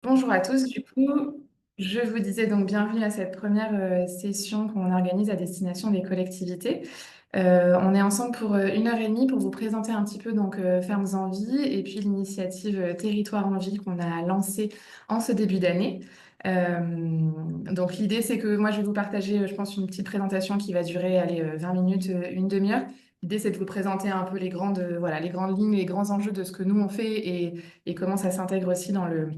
Bonjour à tous. Du coup, je vous disais donc bienvenue à cette première session qu'on organise à destination des collectivités. On est ensemble pour 1 heure et demie pour vous présenter un petit peu donc Fermes en Vie et puis l'initiative Territoire en Vie qu'on a lancée en ce début d'année. Euh, donc l'idée c'est que moi je vais vous partager, je pense, une petite présentation qui va durer allez, 20 minutes, une demi-heure. L'idée c'est de vous présenter un peu les grandes, voilà, les grandes lignes, les grands enjeux de ce que nous on fait et comment ça s'intègre aussi dans le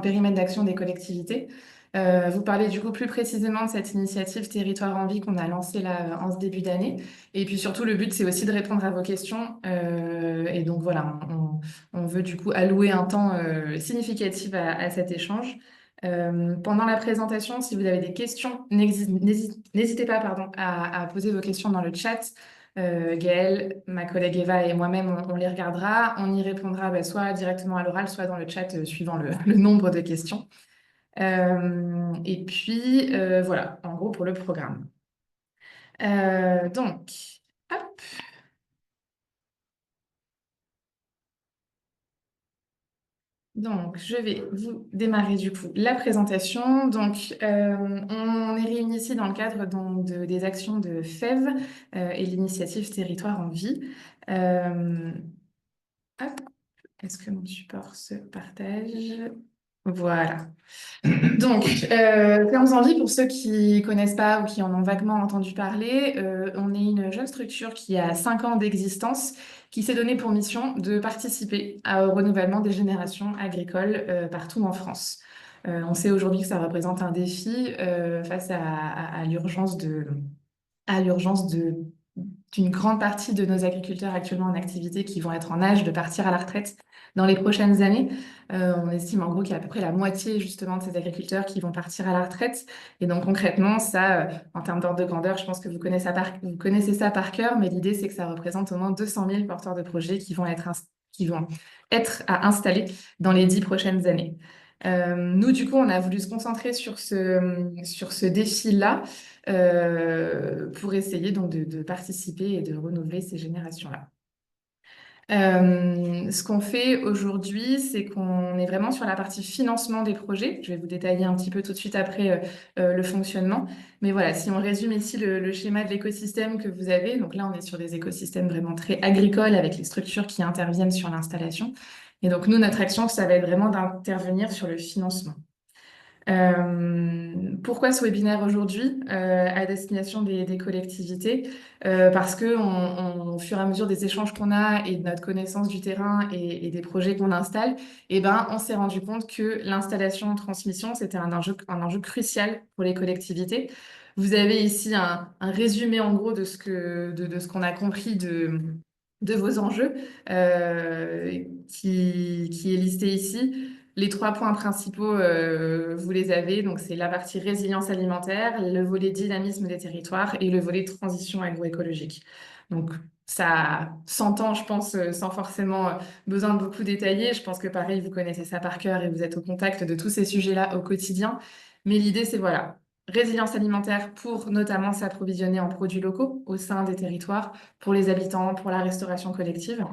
périmètre d'action des collectivités. Vous parlez du coup plus précisément de cette initiative Territoire en Vie qu'on a lancée là en ce début d'année. Et puis surtout, le but, c'est aussi de répondre à vos questions. Et donc voilà, on veut du coup allouer un temps significatif à cet échange. Pendant la présentation, si vous avez des questions, n'hésitez pas pardon, à poser vos questions dans le chat. Gaëlle, ma collègue Eva et moi-même, on les regardera. On y répondra soit directement à l'oral, soit dans le chat, suivant le nombre de questions. Et puis, voilà, en gros, pour le programme. Donc, hop. Donc, je vais vous démarrer du coup la présentation. Donc, on est réunis ici dans le cadre des actions de FEV et l'initiative Territoire en Vie. Euh, Hop, est-ce que mon support se partage? Voilà. Donc, Fermes en Vie, pour ceux qui connaissent pas ou qui en ont vaguement entendu parler, on est une jeune structure qui a 5 ans d'existence, qui s'est donné pour mission de participer au renouvellement des générations agricoles partout en France. On sait aujourd'hui que ça représente un défi face à l'urgence d'une grande partie de nos agriculteurs actuellement en activité qui vont être en âge de partir à la retraite dans les prochaines années. On estime en gros qu'il y a à peu près la moitié justement de ces agriculteurs qui vont partir à la retraite. Et donc concrètement, ça, en termes d'ordre de grandeur, je pense que vous connaissez ça par cœur, mais l'idée c'est que ça représente au moins 200 000 porteurs de projets qui vont être à installer dans les 10 prochaines années. Nous, du coup, on a voulu se concentrer sur ce défi-là pour essayer donc de participer et de renouveler ces générations-là. Ce qu'on fait aujourd'hui, c'est qu'on est vraiment sur la partie financement des projets. Je vais vous détailler un petit peu tout de suite après le fonctionnement. Mais voilà, si on résume ici le schéma de l'écosystème que vous avez, donc là, on est sur des écosystèmes vraiment très agricoles avec les structures qui interviennent sur l'installation. Et donc, nous, notre action, ça va être vraiment d'intervenir sur le financement. Pourquoi ce webinaire aujourd'hui à destination des collectivités? Parce que au fur et à mesure des échanges qu'on a et de notre connaissance du terrain et des projets qu'on installe, eh ben, on s'est rendu compte que l'installation transmission, c'était un enjeu crucial pour les collectivités. Vous avez ici un résumé en gros de ce qu'on a compris de vos enjeux qui est listé ici. Les 3 points principaux, vous les avez. Donc, c'est la partie résilience alimentaire, le volet dynamisme des territoires et le volet transition agroécologique. Donc, ça s'entend, je pense, sans forcément besoin de beaucoup détailler. Je pense que pareil, vous connaissez ça par cœur et vous êtes au contact de tous ces sujets-là au quotidien. Mais l'idée, c'est voilà, résilience alimentaire pour notamment s'approvisionner en produits locaux au sein des territoires, pour les habitants, pour la restauration collective.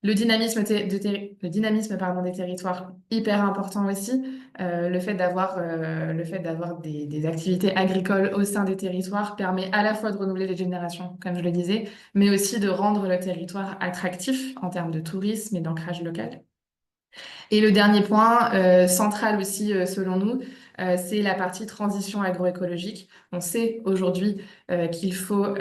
Le dynamisme pardon, des territoires, hyper important aussi. Le fait d'avoir des activités agricoles au sein des territoires permet à la fois de renouveler les générations, comme je le disais, mais aussi de rendre le territoire attractif en termes de tourisme et d'ancrage local. Et le dernier point, central aussi selon nous, c'est la partie transition agroécologique. On sait aujourd'hui qu'il faut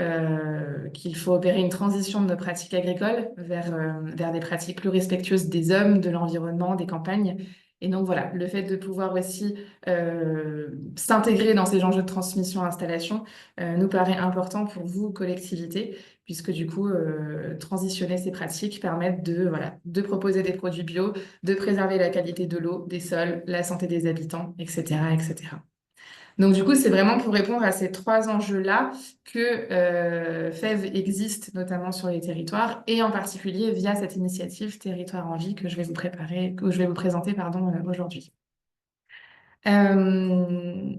opérer une transition de nos pratiques agricoles vers des pratiques plus respectueuses des hommes, de l'environnement, des campagnes. Et donc voilà, le fait de pouvoir aussi s'intégrer dans ces enjeux de transmission-installation nous paraît important pour vous, collectivités, puisque du coup, transitionner ces pratiques permettent voilà, de proposer des produits bio, de préserver la qualité de l'eau, des sols, la santé des habitants, etc., etc. Donc du coup, c'est vraiment pour répondre à ces 3 enjeux-là que FEV existe notamment sur les territoires et en particulier via cette initiative Territoire en Vie que je vais que je vais vous présenter pardon, aujourd'hui. Euh,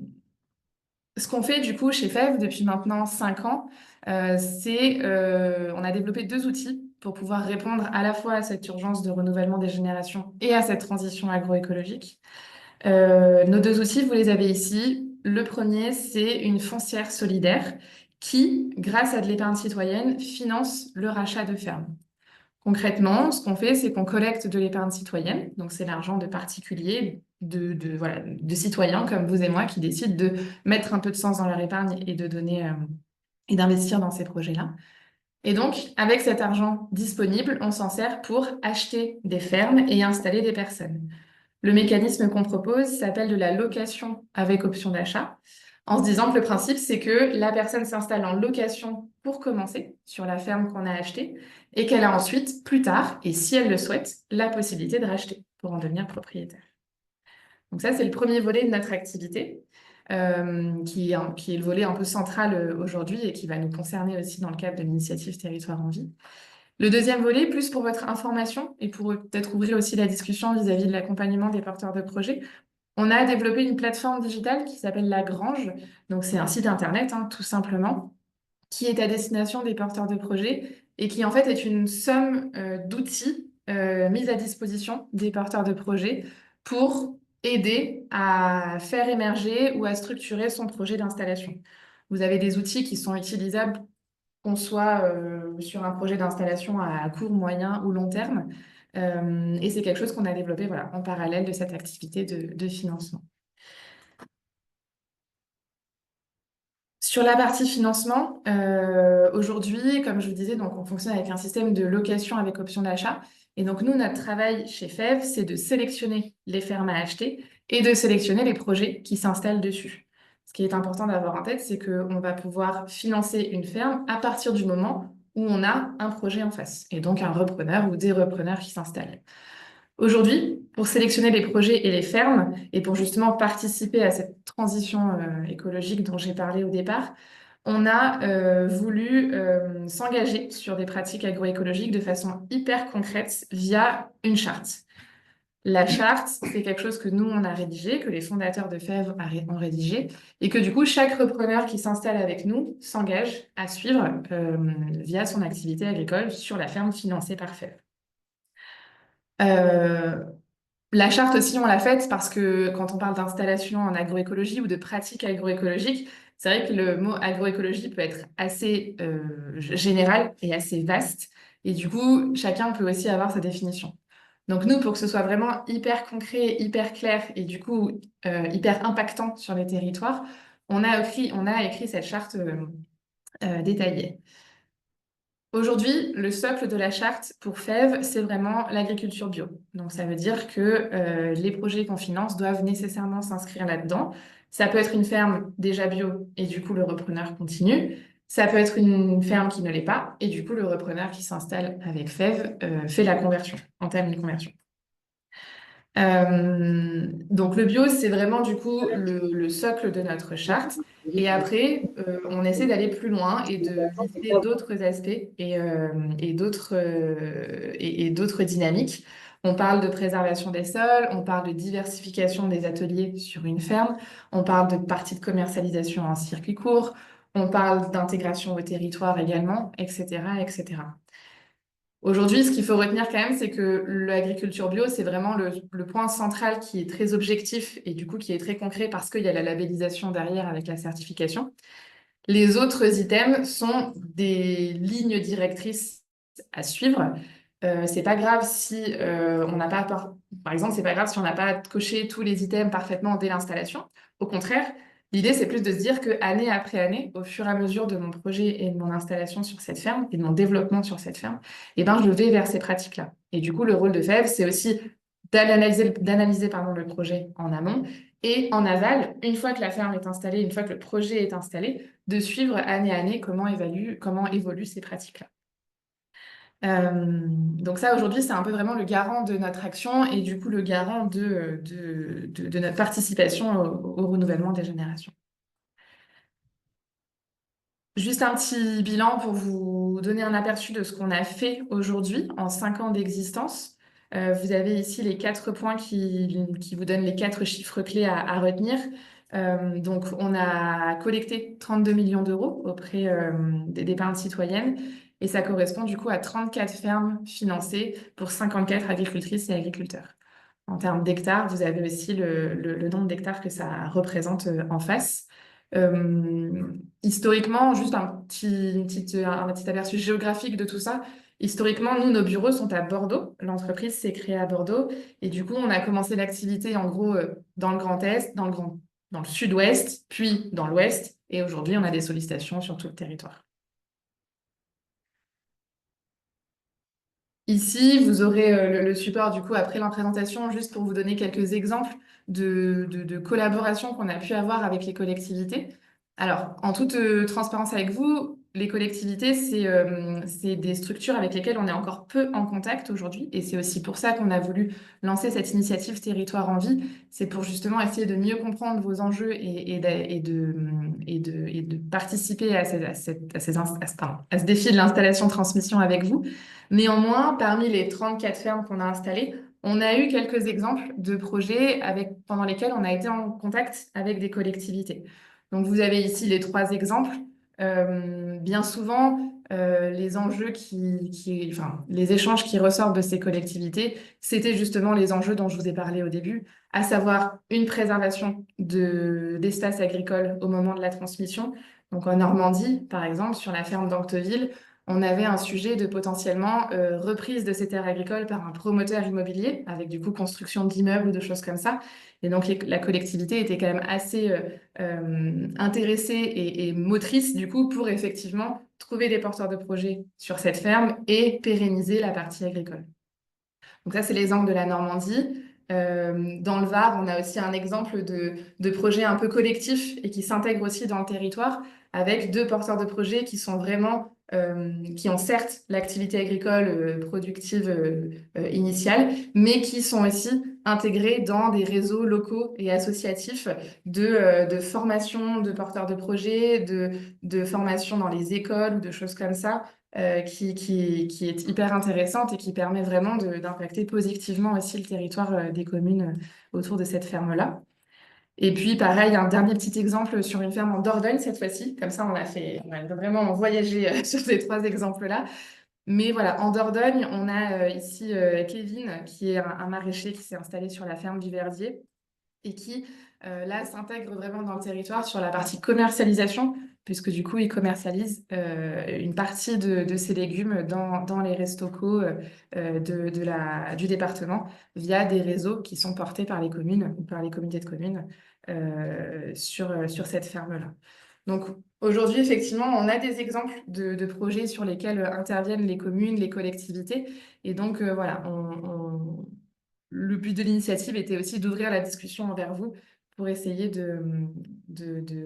Ce qu'on fait du coup chez FEV depuis maintenant 5 ans, on a développé 2 outils pour pouvoir répondre à la fois à cette urgence de renouvellement des générations et à cette transition agroécologique. Nos deux outils, vous les avez ici. Le premier, c'est une foncière solidaire qui, grâce à de l'épargne citoyenne, finance le rachat de fermes. Concrètement, ce qu'on fait, c'est qu'on collecte de l'épargne citoyenne, donc c'est l'argent de particuliers, voilà, de citoyens comme vous et moi qui décident de mettre un peu de sens dans leur épargne et de donner et d'investir dans ces projets-là. Et donc, avec cet argent disponible, on s'en sert pour acheter des fermes et installer des personnes. Le mécanisme qu'on propose s'appelle de la location avec option d'achat, en se disant que le principe, c'est que la personne s'installe en location pour commencer sur la ferme qu'on a achetée et qu'elle a ensuite, plus tard, et si elle le souhaite, la possibilité de racheter pour en devenir propriétaire. Donc ça, c'est le premier volet de notre activité, qui est le volet un peu central aujourd'hui et qui va nous concerner aussi dans le cadre de l'initiative Territoire en Vie. Le deuxième volet, plus pour votre information et pour peut-être ouvrir aussi la discussion vis-à-vis de l'accompagnement des porteurs de projets. On a développé une plateforme digitale qui s'appelle La Grange. Donc, c'est un site internet, hein, tout simplement, qui est à destination des porteurs de projets et qui, en fait, est une somme d'outils mis à disposition des porteurs de projets pour aider à faire émerger ou à structurer son projet d'installation. Vous avez des outils qui sont utilisables qu'on soit sur un projet d'installation à court, moyen ou long terme. Et c'est quelque chose qu'on a développé voilà, en parallèle de cette activité de financement. Sur la partie financement, aujourd'hui, comme je vous disais, donc on fonctionne avec un système de location avec option d'achat. Et donc nous, notre travail chez FEV, c'est de sélectionner les fermes à acheter et de sélectionner les projets qui s'installent dessus. Ce qui est important d'avoir en tête, c'est qu'on va pouvoir financer une ferme à partir du moment où on a un projet en face, et donc un repreneur ou des repreneurs qui s'installent. Aujourd'hui, pour sélectionner les projets et les fermes, et pour justement participer à cette transition écologique dont j'ai parlé au départ, on a voulu s'engager sur des pratiques agroécologiques de façon hyper concrète via une charte. La charte, c'est quelque chose que nous, on a rédigé, que les fondateurs de FEV ont rédigé, et que du coup, chaque repreneur qui s'installe avec nous s'engage à suivre via son activité agricole sur la ferme financée par FEV. La charte aussi, on l'a faite parce que quand on parle d'installation en agroécologie ou de pratiques agroécologiques, c'est vrai que le mot agroécologie peut être assez général et assez vaste. Et du coup, chacun peut aussi avoir sa définition. Donc nous, pour que ce soit vraiment hyper concret, hyper clair et du coup hyper impactant sur les territoires, on a écrit cette charte détaillée. Aujourd'hui, le socle de la charte pour FEV, c'est vraiment l'agriculture bio. Donc, ça veut dire que les projets qu'on finance doivent nécessairement s'inscrire là-dedans. Ça peut être une ferme déjà bio et du coup, le repreneur continue. Ça peut être une ferme qui ne l'est pas et du coup, le repreneur qui s'installe avec FEV fait la conversion, entame une conversion. Donc, le bio, c'est vraiment du coup le socle de notre charte. Et après, on essaie d'aller plus loin et de lister d'autres aspects et d'autres dynamiques. On parle de préservation des sols, on parle de diversification des ateliers sur une ferme, on parle de parties de commercialisation en circuit court, on parle d'intégration au territoire également, etc., etc. Aujourd'hui, ce qu'il faut retenir quand même, c'est que l'agriculture bio, c'est vraiment le point central qui est très objectif et du coup qui est très concret parce qu'il y a la labellisation derrière avec la certification. Les autres items sont des lignes directrices à suivre. C'est pas grave si on n'a pas, par exemple, c'est pas grave si on n'a pas coché tous les items parfaitement dès l'installation. Au contraire, l'idée c'est plus de se dire que année après année, au fur et à mesure de mon projet et de mon installation sur cette ferme et de mon développement sur cette ferme, eh ben, je vais vers ces pratiques-là. Et du coup, le rôle de FEV, c'est aussi d'analyser pardon, le projet en amont et en aval, une fois que la ferme est installée, une fois que le projet est installé, de suivre année à année comment évoluent ces pratiques-là. Donc ça, aujourd'hui, c'est un peu vraiment le garant de notre action et du coup le garant de notre participation au renouvellement des générations. Juste un petit bilan pour vous donner un aperçu de ce qu'on a fait aujourd'hui en 5 ans d'existence. Vous avez ici les 4 points qui vous donnent les 4 chiffres clés à retenir. Donc, on a collecté 32 millions d'euros auprès d'épargne citoyenne et ça correspond du coup à 34 fermes financées pour 54 agricultrices et agriculteurs. En termes d'hectares, vous avez aussi le nombre d'hectares que ça représente en face. Historiquement, juste un petit aperçu géographique de tout ça. Historiquement, nous, nos bureaux sont à Bordeaux. L'entreprise s'est créée à Bordeaux. Et du coup, on a commencé l'activité en gros dans le Grand Est, dans le Sud-Ouest, puis dans l'Ouest. Et aujourd'hui, on a des sollicitations sur tout le territoire. Ici, vous aurez le support du coup après la présentation, juste pour vous donner quelques exemples de collaborations qu'on a pu avoir avec les collectivités. Alors, en toute transparence avec vous, les collectivités, c'est des structures avec lesquelles on est encore peu en contact aujourd'hui. Et c'est aussi pour ça qu'on a voulu lancer cette initiative Territoire en vie. C'est pour justement essayer de mieux comprendre vos enjeux et de participer à ce défi de l'installation-transmission avec vous. Néanmoins, parmi les 34 fermes qu'on a installées, on a eu quelques exemples de projets pendant lesquels on a été en contact avec des collectivités. Donc, vous avez ici les 3 exemples. Bien souvent, les enjeux enfin, les échanges qui ressortent de ces collectivités, c'était justement les enjeux dont je vous ai parlé au début, à savoir une préservation d'espaces agricoles au moment de la transmission. Donc, en Normandie, par exemple, sur la ferme d'Ancteville, on avait un sujet de potentiellement reprise de ces terres agricoles par un promoteur immobilier, avec du coup construction d'immeubles ou de choses comme ça. Et donc la collectivité était quand même assez intéressée et motrice du coup pour effectivement trouver des porteurs de projets sur cette ferme et pérenniser la partie agricole. Donc ça, c'est l'exemple de la Normandie. Dans le Var, on a aussi un exemple de projet un peu collectif et qui s'intègre aussi dans le territoire avec 2 porteurs de projets qui sont vraiment, qui ont certes l'activité agricole productive initiale, mais qui sont aussi intégrés dans des réseaux locaux et associatifs de formation de porteurs de projets, de formation dans les écoles ou de choses comme ça qui est hyper intéressante et qui permet vraiment d'impacter positivement aussi le territoire des communes autour de cette ferme-là. Et puis, pareil, un dernier petit exemple sur une ferme en Dordogne cette fois-ci. Comme ça, on a vraiment voyagé sur ces 3 exemples-là. Mais voilà, en Dordogne, on a ici Kevin, qui est un maraîcher qui s'est installé sur la ferme du Verdier et qui, là, s'intègre vraiment dans le territoire sur la partie commercialisation, puisque du coup, il commercialise une partie de ses légumes dans les restos-co du département via des réseaux qui sont portés par les communes ou par les comités de communes sur cette ferme-là. Donc aujourd'hui, effectivement, on a des exemples de projets sur lesquels interviennent les communes, les collectivités. Et donc voilà, le but de l'initiative était aussi d'ouvrir la discussion envers vous pour essayer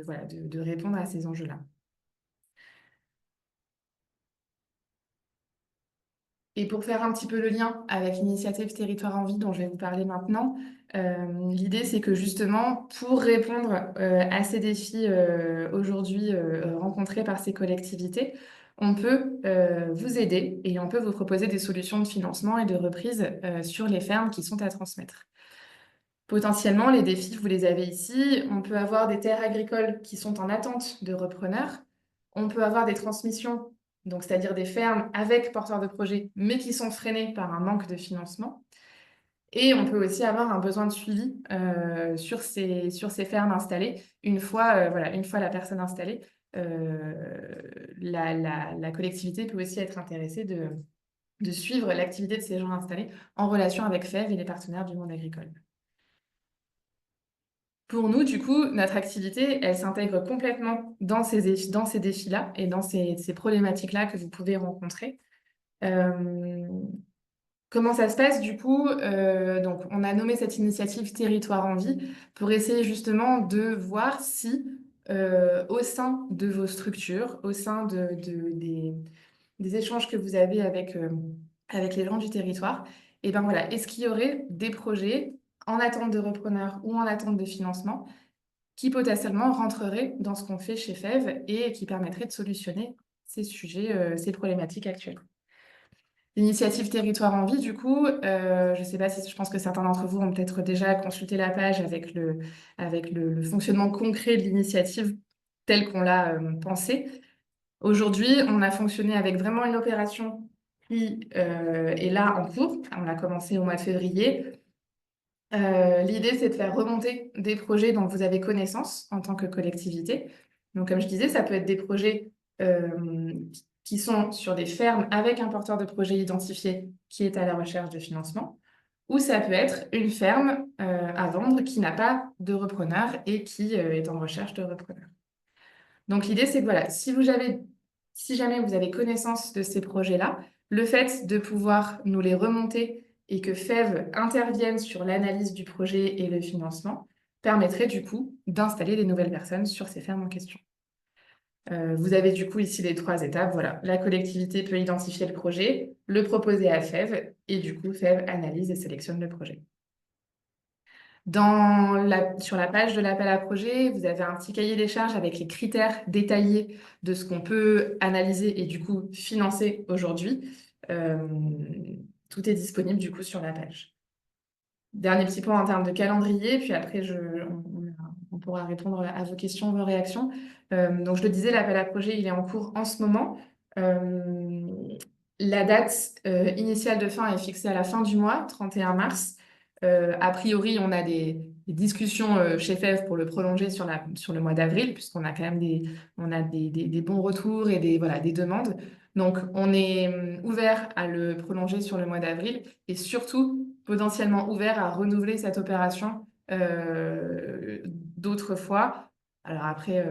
voilà, de répondre à ces enjeux-là. Et pour faire un petit peu le lien avec l'initiative Territoire en vie dont je vais vous parler maintenant, l'idée c'est que justement pour répondre à ces défis aujourd'hui rencontrés par ces collectivités, on peut vous aider et on peut vous proposer des solutions de financement et de reprise sur les fermes qui sont à transmettre. Potentiellement, les défis, vous les avez ici. On peut avoir des terres agricoles qui sont en attente de repreneurs. On peut avoir des transmissions, donc c'est-à-dire des fermes avec porteurs de projets, mais qui sont freinées par un manque de financement. Et on peut aussi avoir un besoin de suivi sur ces fermes installées. Voilà, une fois la personne installée, la collectivité peut aussi être intéressée de suivre l'activité de ces gens installés en relation avec FEV et les partenaires du monde agricole. Pour nous, du coup, notre activité, elle s'intègre complètement dans ces défis-là et dans ces problématiques-là que vous pouvez rencontrer. Euh, Comment ça se passe, du coup? Donc, on a nommé cette initiative Territoire en vie pour essayer justement de voir si, au sein de vos structures, au sein des échanges que vous avez avec les gens du territoire, et ben voilà, est-ce qu'il y aurait des projets en attente de repreneurs ou en attente de financement qui potentiellement rentrerait dans ce qu'on fait chez FEV et qui permettrait de solutionner ces sujets, ces problématiques actuelles. L'initiative Territoire en vie, du coup, je ne sais pas si je pense que certains d'entre vous ont peut-être déjà consulté la page avec le fonctionnement concret de l'initiative tel qu'on l'a pensé. Aujourd'hui, on a fonctionné avec vraiment une opération qui est là en cours. On l'a commencé au mois de février L'idée, c'est de faire remonter des projets dont vous avez connaissance en tant que collectivité. Donc, comme je disais, ça peut être des projets qui sont sur des fermes avec un porteur de projet identifié qui est à la recherche de financement, ou ça peut être une ferme à vendre qui n'a pas de repreneur et qui est en recherche de repreneur. Donc, l'idée, c'est que voilà, si jamais vous avez connaissance de ces projets-là, le fait de pouvoir nous les remonter et que FEV intervienne sur l'analyse du projet et le financement permettrait du coup d'installer des nouvelles personnes sur ces fermes en question. Vous avez du coup ici les 3 étapes. Voilà, la collectivité peut identifier le projet, le proposer à FEV et du coup FEV analyse et sélectionne le projet. Sur la page de l'appel à projet, vous avez un petit cahier des charges avec les critères détaillés de ce qu'on peut analyser et du coup financer aujourd'hui. Euh, Tout est disponible du coup sur la page. Dernier petit point en termes de calendrier, puis après on pourra répondre à vos questions, vos réactions. Donc je le disais, l'appel à projet, il est en cours en ce moment. Euh, la date initiale de fin est fixée à la fin du mois, 31 mars. A priori, on a des discussions chez FEV pour le prolonger sur le mois d'avril, puisqu'on a quand même des bons retours et voilà, des demandes. Donc, on est ouvert à le prolonger sur le mois d'avril et surtout potentiellement ouvert à renouveler cette opération d'autres fois. Alors après,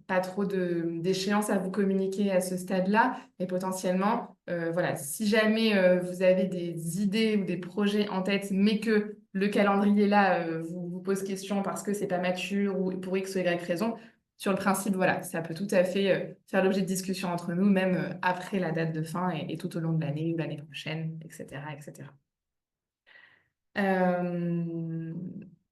pas trop d'échéances à vous communiquer à ce stade-là, mais potentiellement, voilà, si jamais vous avez des idées ou des projets en tête, mais que le calendrier là vous pose question parce que c'est pas mature ou pour X ou Y raison, sur le principe, voilà, ça peut tout à fait faire l'objet de discussions entre nous, même après la date de fin et tout au long de l'année ou l'année prochaine, etc., etc. Euh,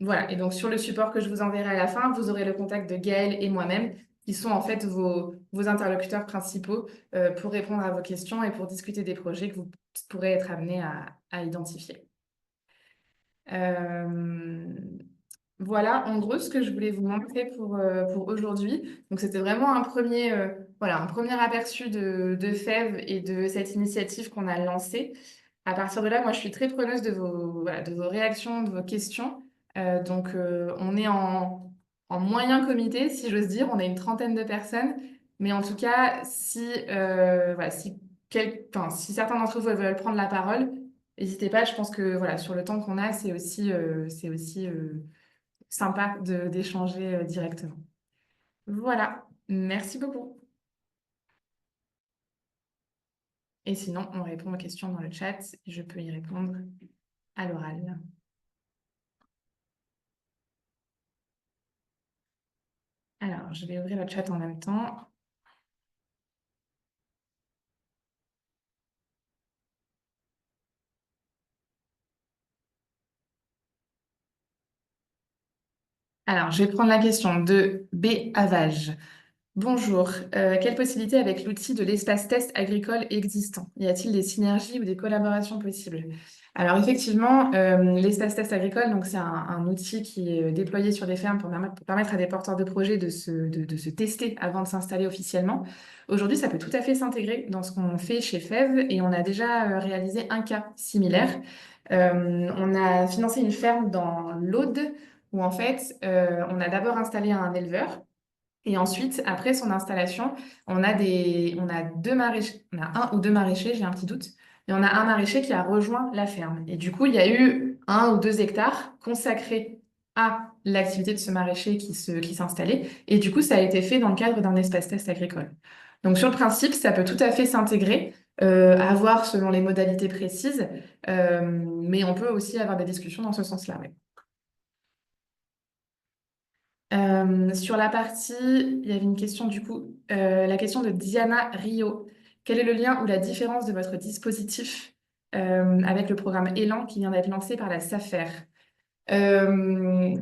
voilà, et donc sur le support que je vous enverrai à la fin, vous aurez le contact de Gaël et moi-même, qui sont en fait vos interlocuteurs principaux pour répondre à vos questions et pour discuter des projets que vous pourrez être amenés à identifier. Euh, voilà, en gros, ce que je voulais vous montrer pour aujourd'hui. Donc, c'était vraiment un premier aperçu de FEV et de cette initiative qu'on a lancée. À partir de là, moi, je suis très preneuse voilà, de vos réactions, de vos questions. On est en moyen comité, si j'ose dire. On est une trentaine de personnes. Mais en tout cas, voilà, si certains d'entre vous veulent prendre la parole, n'hésitez pas. Je pense que voilà, sur le temps qu'on a, c'est aussi sympa d'échanger directement. Voilà, merci beaucoup. Et sinon, on répond aux questions dans le chat. Je peux y répondre à l'oral. Alors, je vais ouvrir le chat en même temps. Alors, je vais prendre la question de B. Avage. Bonjour. Quelles possibilités avec l'outil de l'espace test agricole existant? Y a-t-il des synergies ou des collaborations possibles? Alors effectivement, l'espace test agricole, donc c'est un outil qui est déployé sur des fermes pour permettre à des porteurs de projets de se tester avant de s'installer officiellement. Aujourd'hui, ça peut tout à fait s'intégrer dans ce qu'on fait chez FEV et on a déjà réalisé un cas similaire. On a financé une ferme dans l'Aude où en fait, on a d'abord installé un éleveur. Et ensuite, après son installation, on a deux maraîchers, on a un ou deux maraîchers, j'ai un petit doute, et on a un maraîcher qui a rejoint la ferme. Et du coup, il y a eu 1 ou 2 hectares consacrés à l'activité de ce maraîcher qui s'installait. Et du coup, ça a été fait dans le cadre d'un espace test agricole. Donc, sur le principe, ça peut tout à fait s'intégrer, à voir selon les modalités précises, mais on peut aussi avoir des discussions dans ce sens-là. Ouais. Sur la partie, il y avait une question du coup, la question de Diana Rio. Quel est le lien ou la différence de votre dispositif avec le programme Elan qui vient d'être lancé par la SAFER? Euh,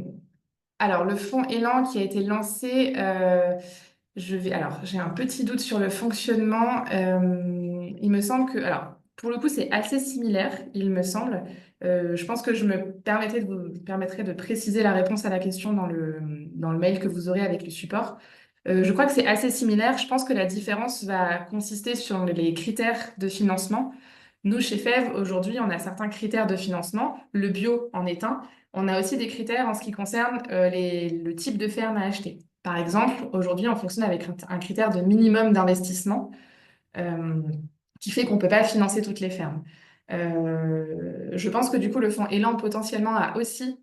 alors, le fonds Elan qui a été lancé, alors, j'ai un petit doute sur le fonctionnement. Il me semble que, alors, pour le coup, c'est assez similaire, il me semble. Je pense que je me permettrai de préciser la réponse à la question dans le mail que vous aurez avec le support. Je crois que c'est assez similaire. Je pense que la différence va consister sur les critères de financement. Nous, chez FEV, aujourd'hui, on a certains critères de financement. Le bio en est un. On a aussi des critères en ce qui concerne le type de ferme à acheter. Par exemple, aujourd'hui, on fonctionne avec un critère de minimum d'investissement euh, qui fait qu'on ne peut pas financer toutes les fermes. Je pense que du coup, le fonds Elan potentiellement a aussi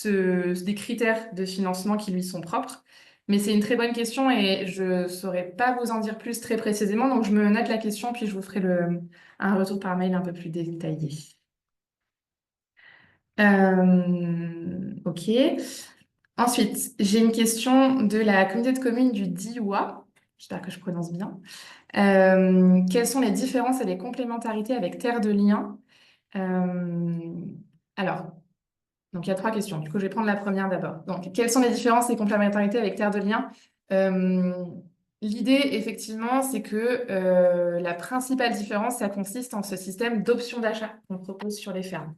des critères de financement qui lui sont propres. Mais c'est une très bonne question et je ne saurais pas vous en dire plus très précisément. Donc, je me note la question puis je vous ferai un retour par mail un peu plus détaillé. Ok. Ensuite, j'ai une question de la communauté de communes du Diois. J'espère que je prononce bien. Quelles sont les différences et les complémentarités avec Terre de Liens? Euh, alors, donc il y a trois questions. Du coup, je vais prendre la première d'abord. Donc, quelles sont les différences et complémentarités avec Terre de Liens? Euh, L'idée, effectivement, c'est que la principale différence, ça consiste en ce système d'options d'achat qu'on propose sur les fermes.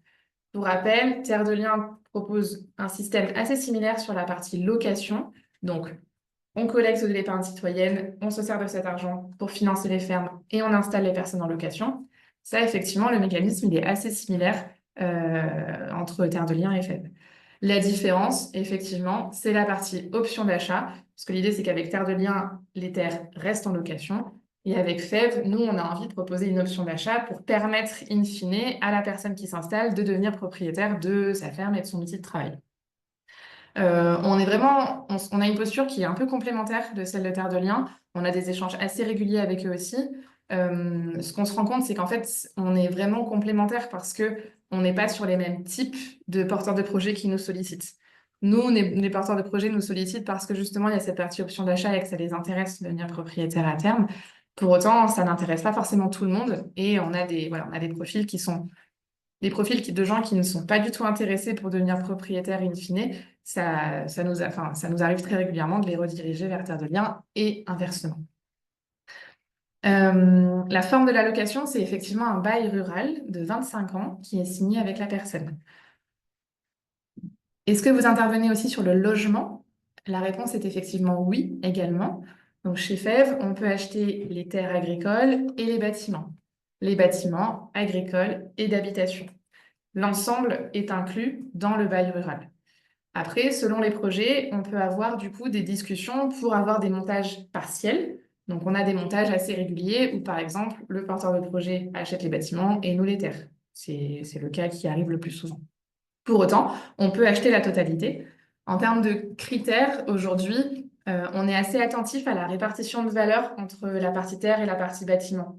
Pour rappel, Terre de Liens propose un système assez similaire sur la partie location. Donc, on collecte de l'épargne citoyenne, on se sert de cet argent pour financer les fermes et on installe les personnes en location. Ça, effectivement, le mécanisme, il est assez similaire entre Terre de Liens et FEB. La différence, effectivement, c'est la partie option d'achat, parce que l'idée, c'est qu'avec Terre de Liens, les terres restent en location. Et avec FEV, nous, on a envie de proposer une option d'achat pour permettre, in fine, à la personne qui s'installe de devenir propriétaire de sa ferme et de son outil de travail. On est vraiment, on a une posture qui est un peu complémentaire de celle de Terre de Liens. On a des échanges assez réguliers avec eux aussi. Ce qu'on se rend compte, c'est qu'en fait, on est vraiment complémentaires parce que on n'est pas sur les mêmes types de porteurs de projets qui nous sollicitent. Nous, les porteurs de projets nous sollicitent parce que justement, il y a cette partie option d'achat et que ça les intéresse de devenir propriétaire à terme. Pour autant, ça n'intéresse pas forcément tout le monde et voilà, on a des profils qui sont de gens qui ne sont pas du tout intéressés pour devenir propriétaires in fine, ça nous arrive très régulièrement de les rediriger vers Terre de Liens et inversement. La forme de la location, c'est effectivement un bail rural de 25 ans qui est signé avec la personne. Est-ce que vous intervenez aussi sur le logement? La réponse est effectivement oui également. Donc chez FEV, on peut acheter les terres agricoles et les bâtiments agricoles et d'habitation. L'ensemble est inclus dans le bail rural. Après, selon les projets, on peut avoir du coup des discussions pour avoir des montages partiels. Donc, on a des montages assez réguliers où, par exemple, le porteur de projet achète les bâtiments et nous les terres. C'est le cas qui arrive le plus souvent. Pour autant, on peut acheter la totalité. En termes de critères, aujourd'hui, on est assez attentif à la répartition de valeur entre la partie terre et la partie bâtiment.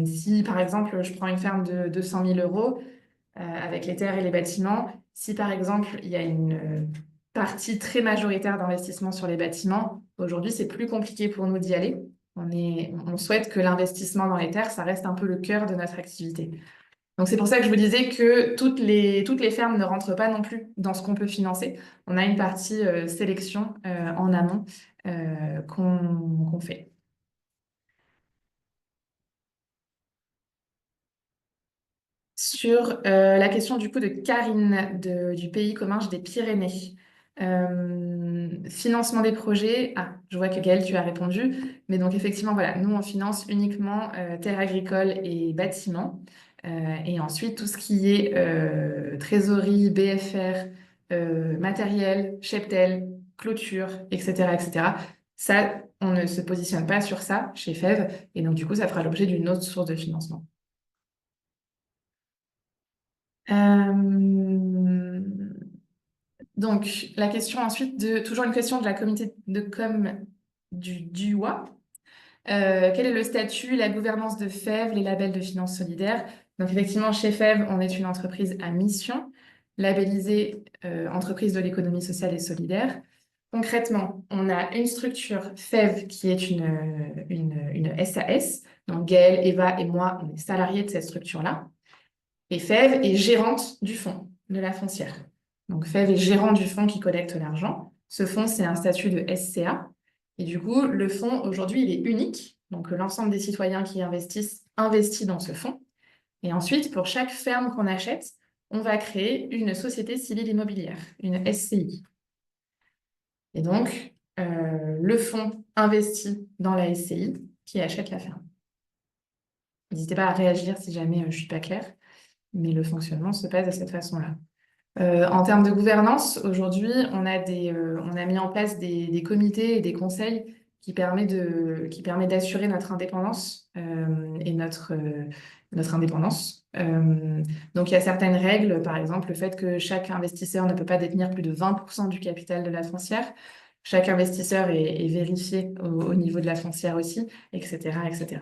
Si, par exemple, je prends une ferme de 200 000 euros, avec les terres et les bâtiments. Si par exemple, il y a une partie très majoritaire d'investissement sur les bâtiments, aujourd'hui, c'est plus compliqué pour nous d'y aller. On souhaite que l'investissement dans les terres, ça reste un peu le cœur de notre activité. Donc c'est pour ça que je vous disais que toutes les fermes ne rentrent pas non plus dans ce qu'on peut financer. On a une partie sélection en amont qu'on fait. Sur la question du coup de Karine du pays commun des Pyrénées. Financement des projets. Ah, je vois que Gaëlle, tu as répondu. Mais donc effectivement, voilà, nous, on finance uniquement terres agricoles et bâtiments. Et ensuite, tout ce qui est trésorerie, BFR, matériel, cheptel, clôture, etc., etc. Ça, on ne se positionne pas sur ça chez FEV. Et donc, du coup, ça fera l'objet d'une autre source de financement. Euh, donc, la question ensuite toujours une question de la communauté de com du DUA. Quel est le statut, la gouvernance de FEV, les labels de finances solidaires? Donc, effectivement, chez FEV, on est une entreprise à mission, labellisée entreprise de l'économie sociale et solidaire. Concrètement, on a une structure FEV qui est une SAS. Donc, Gaëlle, Eva et moi, on est salariés de cette structure-là. Et FEV est gérante du fonds, de la foncière. Donc FEV est gérant du fonds qui collecte l'argent. Ce fonds, c'est un statut de SCA. Et du coup, le fonds, aujourd'hui, il est unique. Donc l'ensemble des citoyens qui investissent investit dans ce fonds. Et ensuite, pour chaque ferme qu'on achète, on va créer une société civile immobilière, une SCI. Et donc, le fonds investit dans la SCI qui achète la ferme. N'hésitez pas à réagir si jamais je ne suis pas claire, mais le fonctionnement se passe de cette façon-là. En termes de gouvernance, aujourd'hui, on a mis en place des comités et des conseils qui permet d'assurer notre indépendance et notre indépendance. Donc, il y a certaines règles, par exemple, le fait que chaque investisseur ne peut pas détenir plus de 20% du capital de la foncière. Chaque investisseur est vérifié au niveau de la foncière aussi, etc., etc.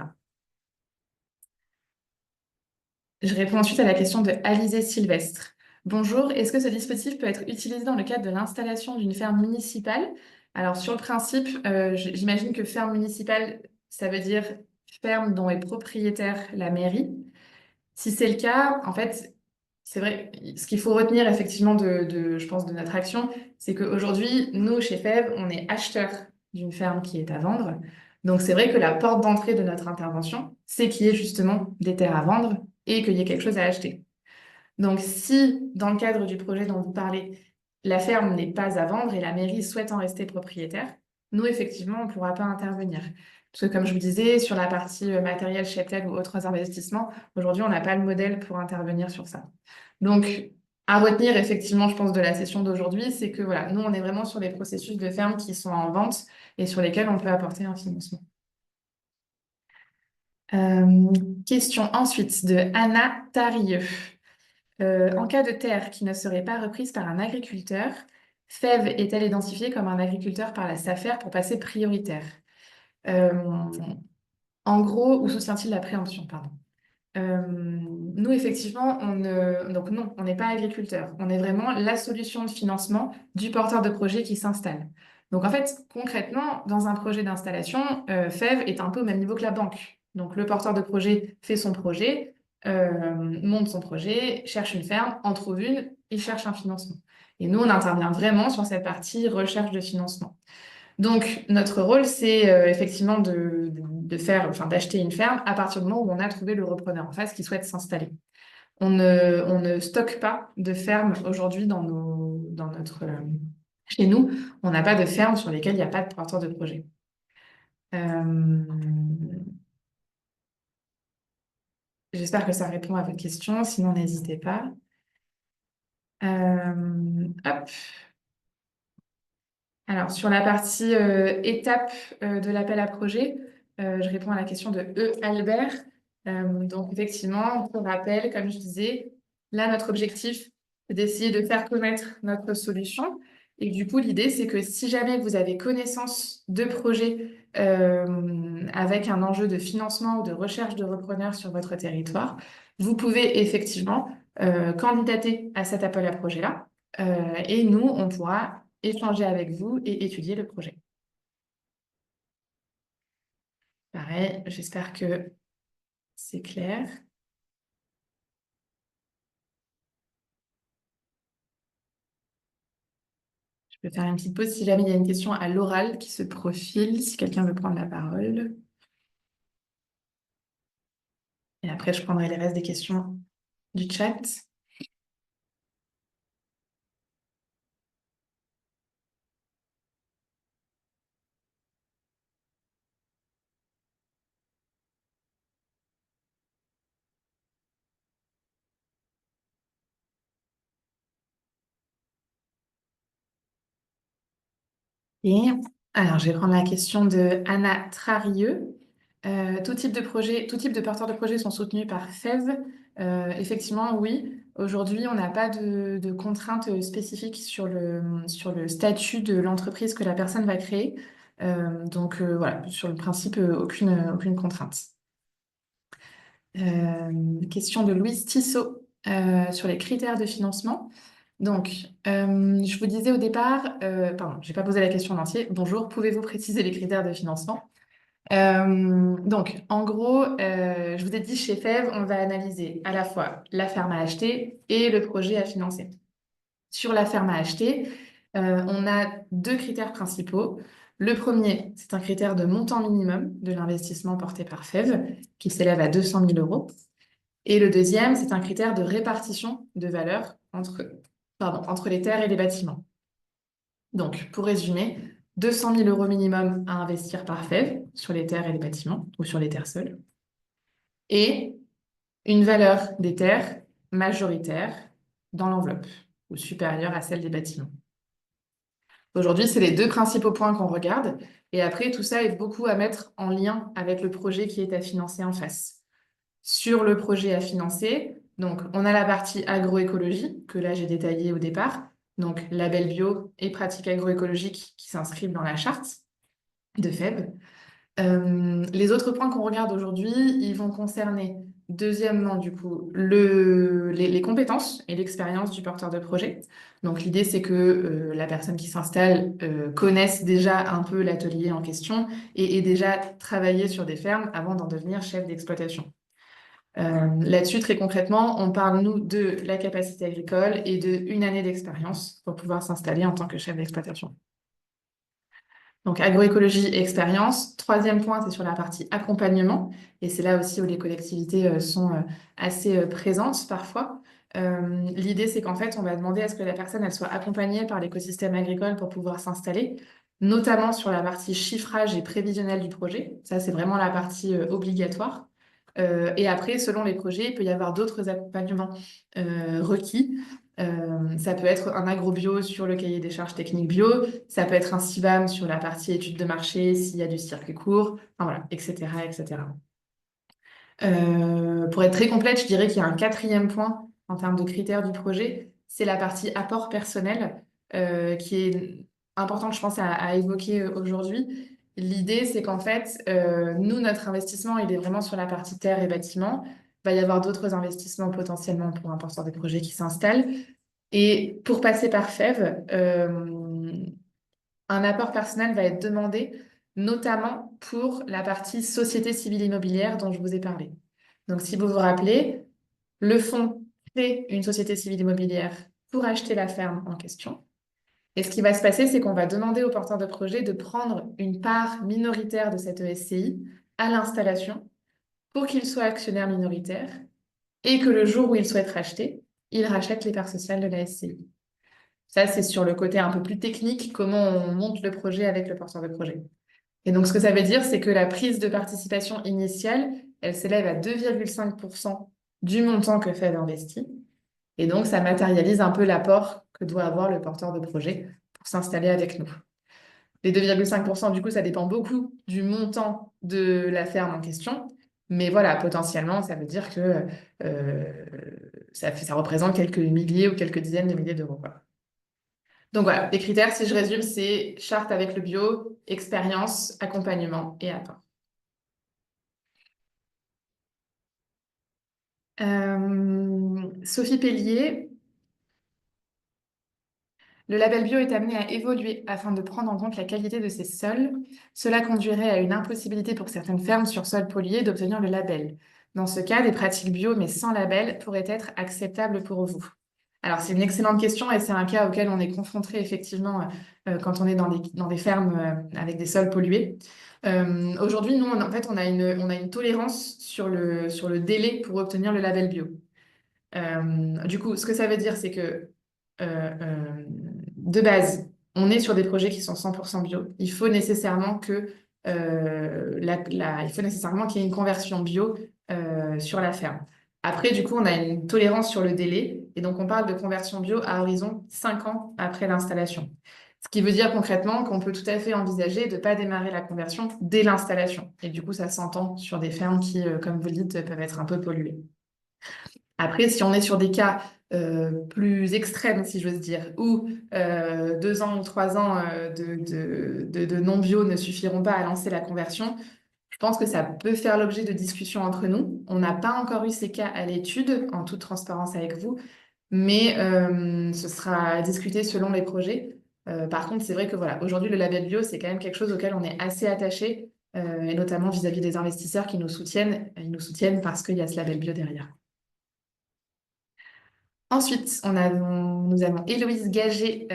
Je réponds ensuite à la question de Alizé Sylvestre. Bonjour, est-ce que ce dispositif peut être utilisé dans le cadre de l'installation d'une ferme municipale? Alors, sur le principe, j'imagine que ferme municipale, ça veut dire ferme dont est propriétaire la mairie. Si c'est le cas, en fait, c'est vrai, ce qu'il faut retenir effectivement je pense, de notre action, c'est qu'aujourd'hui, nous, chez FEV, on est acheteur d'une ferme qui est à vendre. Donc, c'est vrai que la porte d'entrée de notre intervention, c'est qu'il y ait justement des terres à vendre et qu'il y ait quelque chose à acheter. Donc, si, dans le cadre du projet dont vous parlez, la ferme n'est pas à vendre et la mairie souhaite en rester propriétaire, nous, effectivement, on ne pourra pas intervenir. Parce que, comme je vous disais, sur la partie matériel, cheptel ou autres investissements, aujourd'hui, on n'a pas le modèle pour intervenir sur ça. Donc, à retenir, effectivement, je pense, de la session d'aujourd'hui, c'est que voilà, nous, on est vraiment sur les processus de ferme qui sont en vente et sur lesquels on peut apporter un financement. Euh, Question ensuite de Anna Tarieux. En cas de terre qui ne serait pas reprise par un agriculteur, FEV est-elle identifiée comme un agriculteur par la SAFER pour passer prioritaire? Euh, En gros, ou soutient-il la préemption, pardon. Nous, effectivement, donc non, on n'est pas agriculteur. On est vraiment la solution de financement du porteur de projet qui s'installe. Donc en fait, concrètement, dans un projet d'installation, FEV est un peu au même niveau que la banque. Donc le porteur de projet fait son projet, monte son projet, cherche une ferme, en trouve une, il cherche un financement. Et nous, on intervient vraiment sur cette partie recherche de financement. Donc, notre rôle, c'est effectivement de faire, enfin, d'acheter une ferme à partir du moment où on a trouvé le repreneur en face qui souhaite s'installer. On ne stocke pas de ferme aujourd'hui chez nous. On n'a pas de ferme sur lesquelles il n'y a pas de porteur de projet. Euh, J'espère que ça répond à votre question. Sinon, n'hésitez pas. Hop. Alors, sur la partie étape de l'appel à projet, je réponds à la question de E. Albert. Donc, effectivement, pour rappel, comme je disais, là, notre objectif, c'est d'essayer de faire connaître notre solution. Et du coup, l'idée, c'est que si jamais vous avez connaissance de projets avec un enjeu de financement ou de recherche de repreneurs sur votre territoire, vous pouvez effectivement candidater à cet appel à projet-là. Et nous, on pourra échanger avec vous et étudier le projet. Pareil, j'espère que c'est clair. Je peux faire une petite pause si jamais il y a une question à l'oral qui se profile, si quelqu'un veut prendre la parole. Et après, je prendrai les restes des questions du chat. Et alors, je vais prendre la question de Anna Trarieux. Tout type de projet, tout type de porteurs de projet sont soutenus par FEV. Effectivement, oui. Aujourd'hui, on n'a pas de contraintes spécifiques sur le statut de l'entreprise que la personne va créer. Voilà, sur le principe, aucune contrainte. Question de Louise Tissot sur les critères de financement. Donc, je vous disais au départ, pardon, je n'ai pas posé la question en entier. Bonjour, pouvez-vous préciser les critères de financement? Donc, en gros, je vous ai dit chez FEV, on va analyser à la fois la ferme à acheter et le projet à financer. Sur la ferme à acheter, on a deux critères principaux. Le premier, c'est un critère de montant minimum de l'investissement porté par FEV, qui s'élève à 200 000 euros. Et le deuxième, c'est un critère de répartition de valeur entre les terres et les bâtiments. Donc, pour résumer, 200 000 euros minimum à investir par FEV sur les terres et les bâtiments, ou sur les terres seules, et une valeur des terres majoritaire dans l'enveloppe, ou supérieure à celle des bâtiments. Aujourd'hui, c'est les deux principaux points qu'on regarde. Et après, tout ça est beaucoup à mettre en lien avec le projet qui est à financer en face. Sur le projet à financer, donc on a la partie agroécologie, que là j'ai détaillée au départ, donc label bio et pratiques agroécologiques qui s'inscrivent dans la charte de FEB. Les autres points qu'on regarde aujourd'hui, ils vont concerner, deuxièmement, du coup, les compétences et l'expérience du porteur de projet. Donc, l'idée, c'est que la personne qui s'installe connaisse déjà un peu l'atelier en question et ait déjà travaillé sur des fermes avant d'en devenir chef d'exploitation. Là-dessus, très concrètement, on parle, nous, de la capacité agricole et d'une année d'expérience pour pouvoir s'installer en tant que chef d'exploitation. Donc, agroécologie et expérience. Troisième point, c'est sur la partie accompagnement. Et c'est là aussi où les collectivités sont assez présentes parfois. L'idée, c'est qu'en fait, on va demander à ce que la personne elle soit accompagnée par l'écosystème agricole pour pouvoir s'installer, notamment sur la partie chiffrage et prévisionnel du projet. Ça, c'est vraiment la partie obligatoire. Et après, selon les projets, il peut y avoir d'autres accompagnements requis. Ça peut être un agrobio sur le cahier des charges techniques bio, ça peut être un CIVAM sur la partie études de marché s'il y a du circuit court, enfin, voilà, etc., etc. Pour être très complète, je dirais qu'il y a un quatrième point en termes de critères du projet, c'est la partie apport personnel qui est importante, je pense, à évoquer aujourd'hui. L'idée, c'est qu'en fait, nous, notre investissement, il est vraiment sur la partie terre et bâtiment. Il va y avoir d'autres investissements potentiellement pour un porteur de projet qui s'installe. Et pour passer par FEV, un apport personnel va être demandé, notamment pour la partie société civile immobilière dont je vous ai parlé. Donc, si vous vous rappelez, le fonds crée une société civile immobilière pour acheter la ferme en question. Et ce qui va se passer, c'est qu'on va demander au porteur de projet de prendre une part minoritaire de cette ESCI à l'installation pour qu'il soit actionnaire minoritaire et que le jour où il souhaite racheter, il rachète les parts sociales de la SCI. Ça, c'est sur le côté un peu plus technique, comment on monte le projet avec le porteur de projet. Et donc, ce que ça veut dire, c'est que la prise de participation initiale, elle s'élève à 2,5% du montant que fait l'investi. Et donc, ça matérialise un peu l'apport que doit avoir le porteur de projet pour s'installer avec nous. Les 2,5%, du coup, ça dépend beaucoup du montant de la ferme en question. Mais voilà, potentiellement, ça veut dire que ça représente quelques milliers ou quelques dizaines de milliers d'euros, quoi. Donc voilà, les critères, si je résume, c'est charte avec le bio, expérience, accompagnement et apport. Sophie Pellier, le label bio est amené à évoluer afin de prendre en compte la qualité de ses sols. Cela conduirait à une impossibilité pour certaines fermes sur sol pollué d'obtenir le label. Dans ce cas, des pratiques bio mais sans label pourraient être acceptables pour vous. Alors, c'est une excellente question et c'est un cas auquel on est confronté effectivement quand on est dans des fermes avec des sols pollués. Aujourd'hui, nous, en fait, on a une tolérance sur le délai pour obtenir le label bio. Du coup, ce que ça veut dire, c'est que de base, on est sur des projets qui sont 100% bio. Il faut nécessairement il faut nécessairement qu'il y ait une conversion bio sur la ferme. Après, du coup, on a une tolérance sur le délai et donc on parle de conversion bio à horizon 5 ans après l'installation. Ce qui veut dire concrètement qu'on peut tout à fait envisager de ne pas démarrer la conversion dès l'installation. Et du coup, ça s'entend sur des fermes qui, comme vous le dites, peuvent être un peu polluées. Après, si on est sur des cas plus extrêmes, si j'ose dire, où 2 ans ou 3 ans de non-bio ne suffiront pas à lancer la conversion, je pense que ça peut faire l'objet de discussions entre nous. On n'a pas encore eu ces cas à l'étude, en toute transparence avec vous, mais ce sera discuté selon les projets. Par contre, c'est vrai que voilà, aujourd'hui, le label bio, c'est quand même quelque chose auquel on est assez attaché, et notamment vis-à-vis des investisseurs qui nous soutiennent. Ils nous soutiennent parce qu'il y a ce label bio derrière. Ensuite, nous avons Héloïse Gagé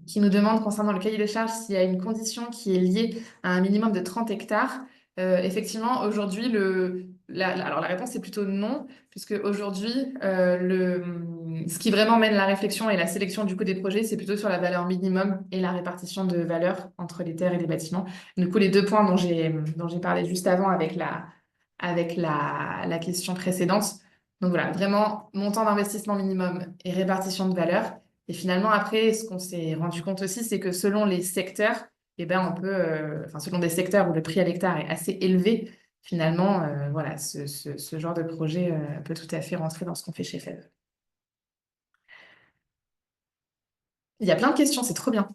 qui nous demande concernant le cahier des charges s'il y a une condition qui est liée à un minimum de 30 hectares. Effectivement, aujourd'hui, alors la réponse est plutôt non, puisque aujourd'hui, ce qui vraiment mène la réflexion et la sélection du coup des projets, c'est plutôt sur la valeur minimum et la répartition de valeur entre les terres et les bâtiments. Du coup, les deux points dont j'ai parlé juste avant avec la question précédente, Donc voilà, vraiment montant d'investissement minimum et répartition de valeur. Et finalement, après, ce qu'on s'est rendu compte aussi, c'est que selon les secteurs, eh ben, on peut, enfin, selon des secteurs où le prix à l'hectare est assez élevé, finalement, voilà, ce genre de projet peut tout à fait rentrer dans ce qu'on fait chez FEV. Il y a plein de questions, c'est trop bien.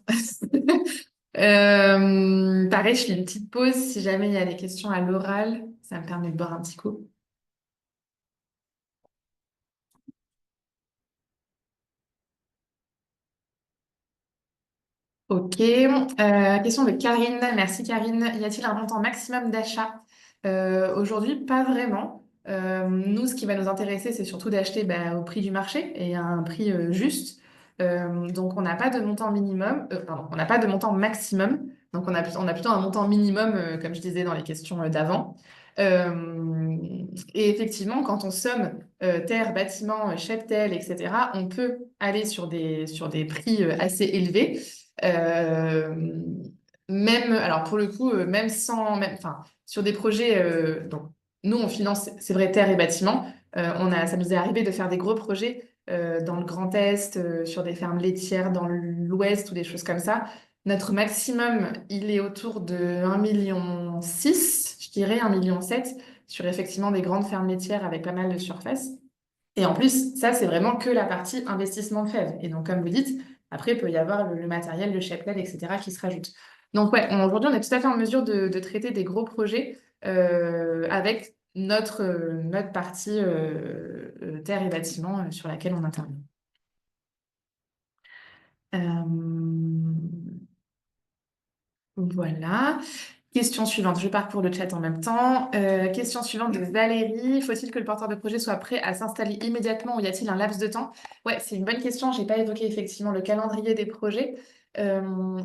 Pareil, je fais une petite pause si jamais il y a des questions à l'oral. Ça me permet de boire un petit coup. Ok. Question de Karine. Merci Karine. Y a-t-il un montant maximum d'achat? Aujourd'hui, pas vraiment. Nous, ce qui va nous intéresser, c'est surtout d'acheter au prix du marché et à un prix juste. Donc, on n'a pas de montant minimum, pardon, on n'a pas de montant maximum. Donc, on a plutôt un montant minimum, comme je disais dans les questions d'avant. Euh, et effectivement, quand on somme terre, bâtiment, cheptel, etc., on peut aller sur des prix assez élevés. Euh, Même, alors pour le coup, même sans, même, enfin, sur des projets, donc nous on finance, c'est vrai, terre et bâtiment. Ça nous est arrivé de faire des gros projets dans le Grand Est, sur des fermes laitières dans l'Ouest ou des choses comme ça. Notre maximum, il est autour de 1,6 million, je dirais 1,7 million, sur effectivement des grandes fermes laitières avec pas mal de surface. Et en plus, ça, c'est vraiment que la partie investissement de FEV. Et donc, comme vous dites, après, il peut y avoir le matériel, le cheptel, etc., qui se rajoute. Donc, ouais, aujourd'hui, on est tout à fait en mesure de traiter des gros projets avec notre partie terre et bâtiment sur laquelle on intervient. Euh, voilà. Question suivante, je parcours le chat en même temps. Question suivante de Valérie. Faut-il que le porteur de projet soit prêt à s'installer immédiatement ou y a-t-il un laps de temps? Ouais, c'est une bonne question. J'ai pas évoqué effectivement le calendrier des projets.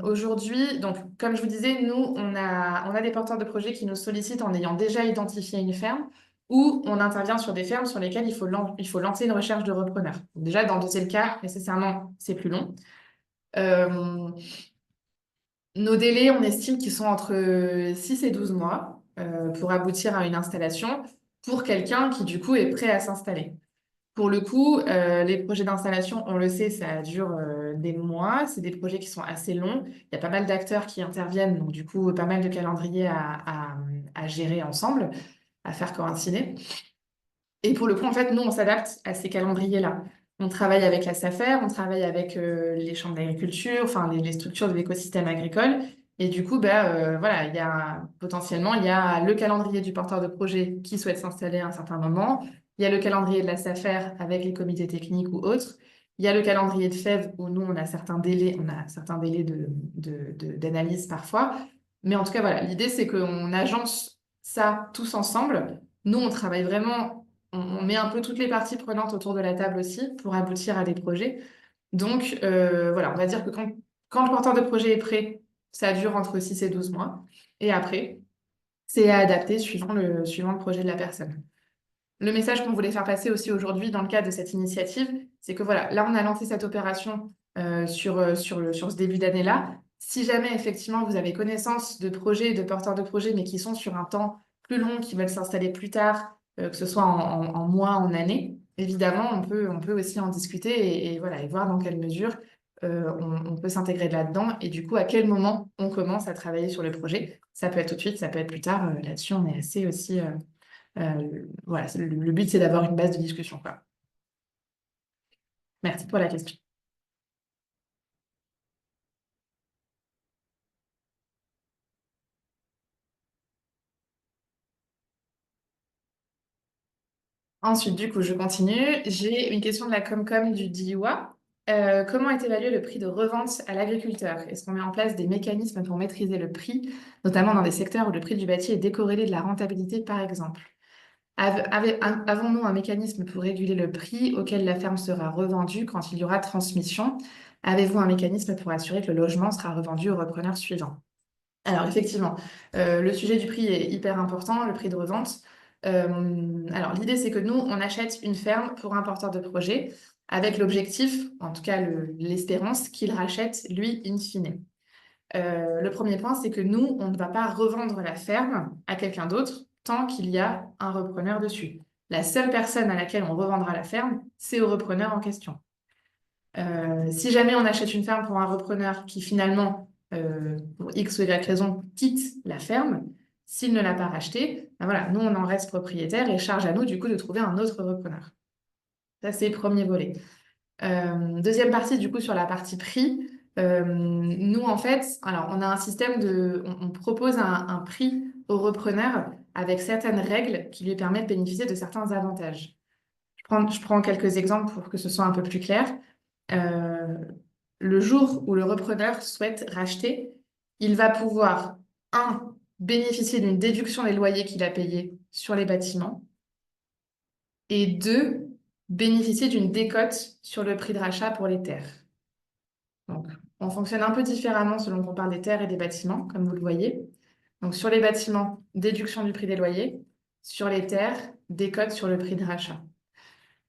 Aujourd'hui, donc comme je vous disais, nous, on a des porteurs de projets qui nous sollicitent en ayant déjà identifié une ferme ou on intervient sur des fermes sur lesquelles il faut lancer une recherche de repreneur. Donc déjà, dans le deuxième cas, nécessairement, c'est plus long. Euh, Nos délais, on estime qu'ils sont entre 6 et 12 mois pour aboutir à une installation pour quelqu'un qui, du coup, est prêt à s'installer. Pour le coup, les projets d'installation, on le sait, ça dure des mois. C'est des projets qui sont assez longs. Il y a pas mal d'acteurs qui interviennent, donc du coup, pas mal de calendriers à gérer ensemble, à faire coïncider. Et pour le coup, en fait, nous, on s'adapte à ces calendriers-là. On travaille avec la SAFER, on travaille avec les chambres d'agriculture, enfin les structures de l'écosystème agricole. Et du coup, voilà, potentiellement, il y a le calendrier du porteur de projet qui souhaite s'installer à un certain moment. Il y a le calendrier de la SAFER avec les comités techniques ou autres. Il y a le calendrier de FEV où nous, on a certains délais d'analyse parfois. Mais en tout cas, voilà, l'idée, c'est qu'on agence ça tous ensemble. Nous, on travaille vraiment on met un peu toutes les parties prenantes autour de la table aussi pour aboutir à des projets. Donc, voilà, on va dire que quand le porteur de projet est prêt, ça dure entre 6 et 12 mois. Et après, c'est à adapter suivant le projet de la personne. Le message qu'on voulait faire passer aussi aujourd'hui dans le cadre de cette initiative, c'est que voilà, là, on a lancé cette opération sur ce début d'année-là. Si jamais, effectivement, vous avez connaissance de projets, de porteurs de projets, mais qui sont sur un temps plus long, qui veulent s'installer plus tard, que ce soit en mois, en années, évidemment, on peut aussi en discuter et voilà, et voir dans quelle mesure on peut s'intégrer là-dedans et du coup, à quel moment on commence à travailler sur le projet. Ça peut être tout de suite, ça peut être plus tard. Là-dessus, on est assez aussi. Voilà, le but, c'est d'avoir une base de discussion, quoi. Merci pour la question. Ensuite, du coup, je continue. J'ai une question de la Comcom du DIWA. Comment est évalué le prix de revente à l'agriculteur? Est-ce qu'on met en place des mécanismes pour maîtriser le prix, notamment dans des secteurs où le prix du bâti est décorrélé de la rentabilité, par exemple? Avons-nous un mécanisme pour réguler le prix auquel la ferme sera revendue quand il y aura transmission? Avez-vous un mécanisme pour assurer que le logement sera revendu au repreneur suivant? Alors effectivement, le sujet du prix est hyper important, le prix de revente. Alors l'idée, c'est que nous, on achète une ferme pour un porteur de projet avec l'objectif, en tout cas l'espérance, qu'il rachète lui in fine. Le premier point, c'est que nous, on ne va pas revendre la ferme à quelqu'un d'autre tant qu'il y a un repreneur dessus. la seule personne à laquelle on revendra la ferme, c'est au repreneur en question. Si jamais on achète une ferme pour un repreneur qui finalement, pour X ou Y raison, quitte la ferme, s'il ne l'a pas rachetée, ben voilà, nous on en reste propriétaire et charge à nous du coup de trouver un autre repreneur. Ça, c'est le premier volet. Deuxième partie, du coup, sur la partie prix. Nous, en fait, alors, on a un système on propose un prix au repreneur avec certaines règles qui lui permettent de bénéficier de certains avantages. Je prends quelques exemples pour que ce soit un peu plus clair. Euh, le jour où le repreneur souhaite racheter, il va pouvoir, un, bénéficier d'une déduction des loyers qu'il a payés sur les bâtiments, et deux, bénéficier d'une décote sur le prix de rachat pour les terres. Donc, on fonctionne un peu différemment selon qu'on parle des terres et des bâtiments, comme vous le voyez. Donc, sur les bâtiments, déduction du prix des loyers. Sur les terres, décote sur le prix de rachat.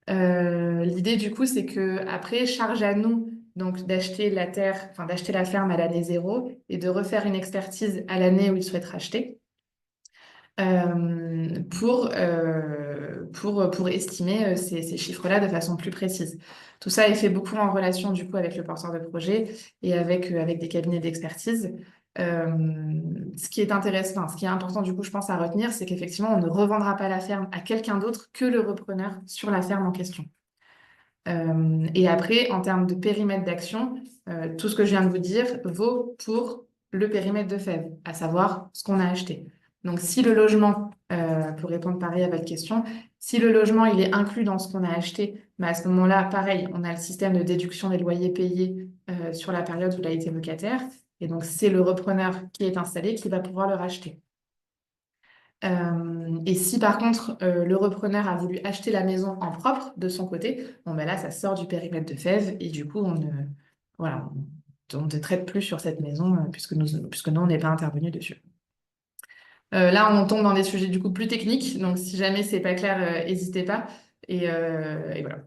L'idée, du coup, c'est que après, charge à nous donc d'acheter la terre, enfin d'acheter la ferme à l'année zéro et de refaire une expertise à l'année où il souhaite racheter pour estimer ces chiffres-là de façon plus précise. Tout ça est fait beaucoup en relation du coup avec le porteur de projet et avec des cabinets d'expertise. Ce qui est intéressant, ce qui est important du coup, je pense à retenir, c'est qu'effectivement, on ne revendra pas la ferme à quelqu'un d'autre que le repreneur sur la ferme en question. Et après, en termes de périmètre d'action, tout ce que je viens de vous dire vaut pour le périmètre de Fèves, à savoir ce qu'on a acheté. Donc, si le logement, pour répondre pareil à votre question, si le logement il est inclus dans ce qu'on a acheté, bah à ce moment-là, pareil, on a le système de déduction des loyers payés sur la période où il a été locataire. Et donc, c'est le repreneur qui est installé qui va pouvoir le racheter. Et si par contre le repreneur a voulu acheter la maison en propre de son côté, bon ben là ça sort du périmètre de Fèves et du coup voilà, on ne traite plus sur cette maison puisque nous on n'est pas intervenu dessus. Là on tombe dans des sujets du coup plus techniques, donc si jamais c'est pas clair, n'hésitez pas. Et voilà.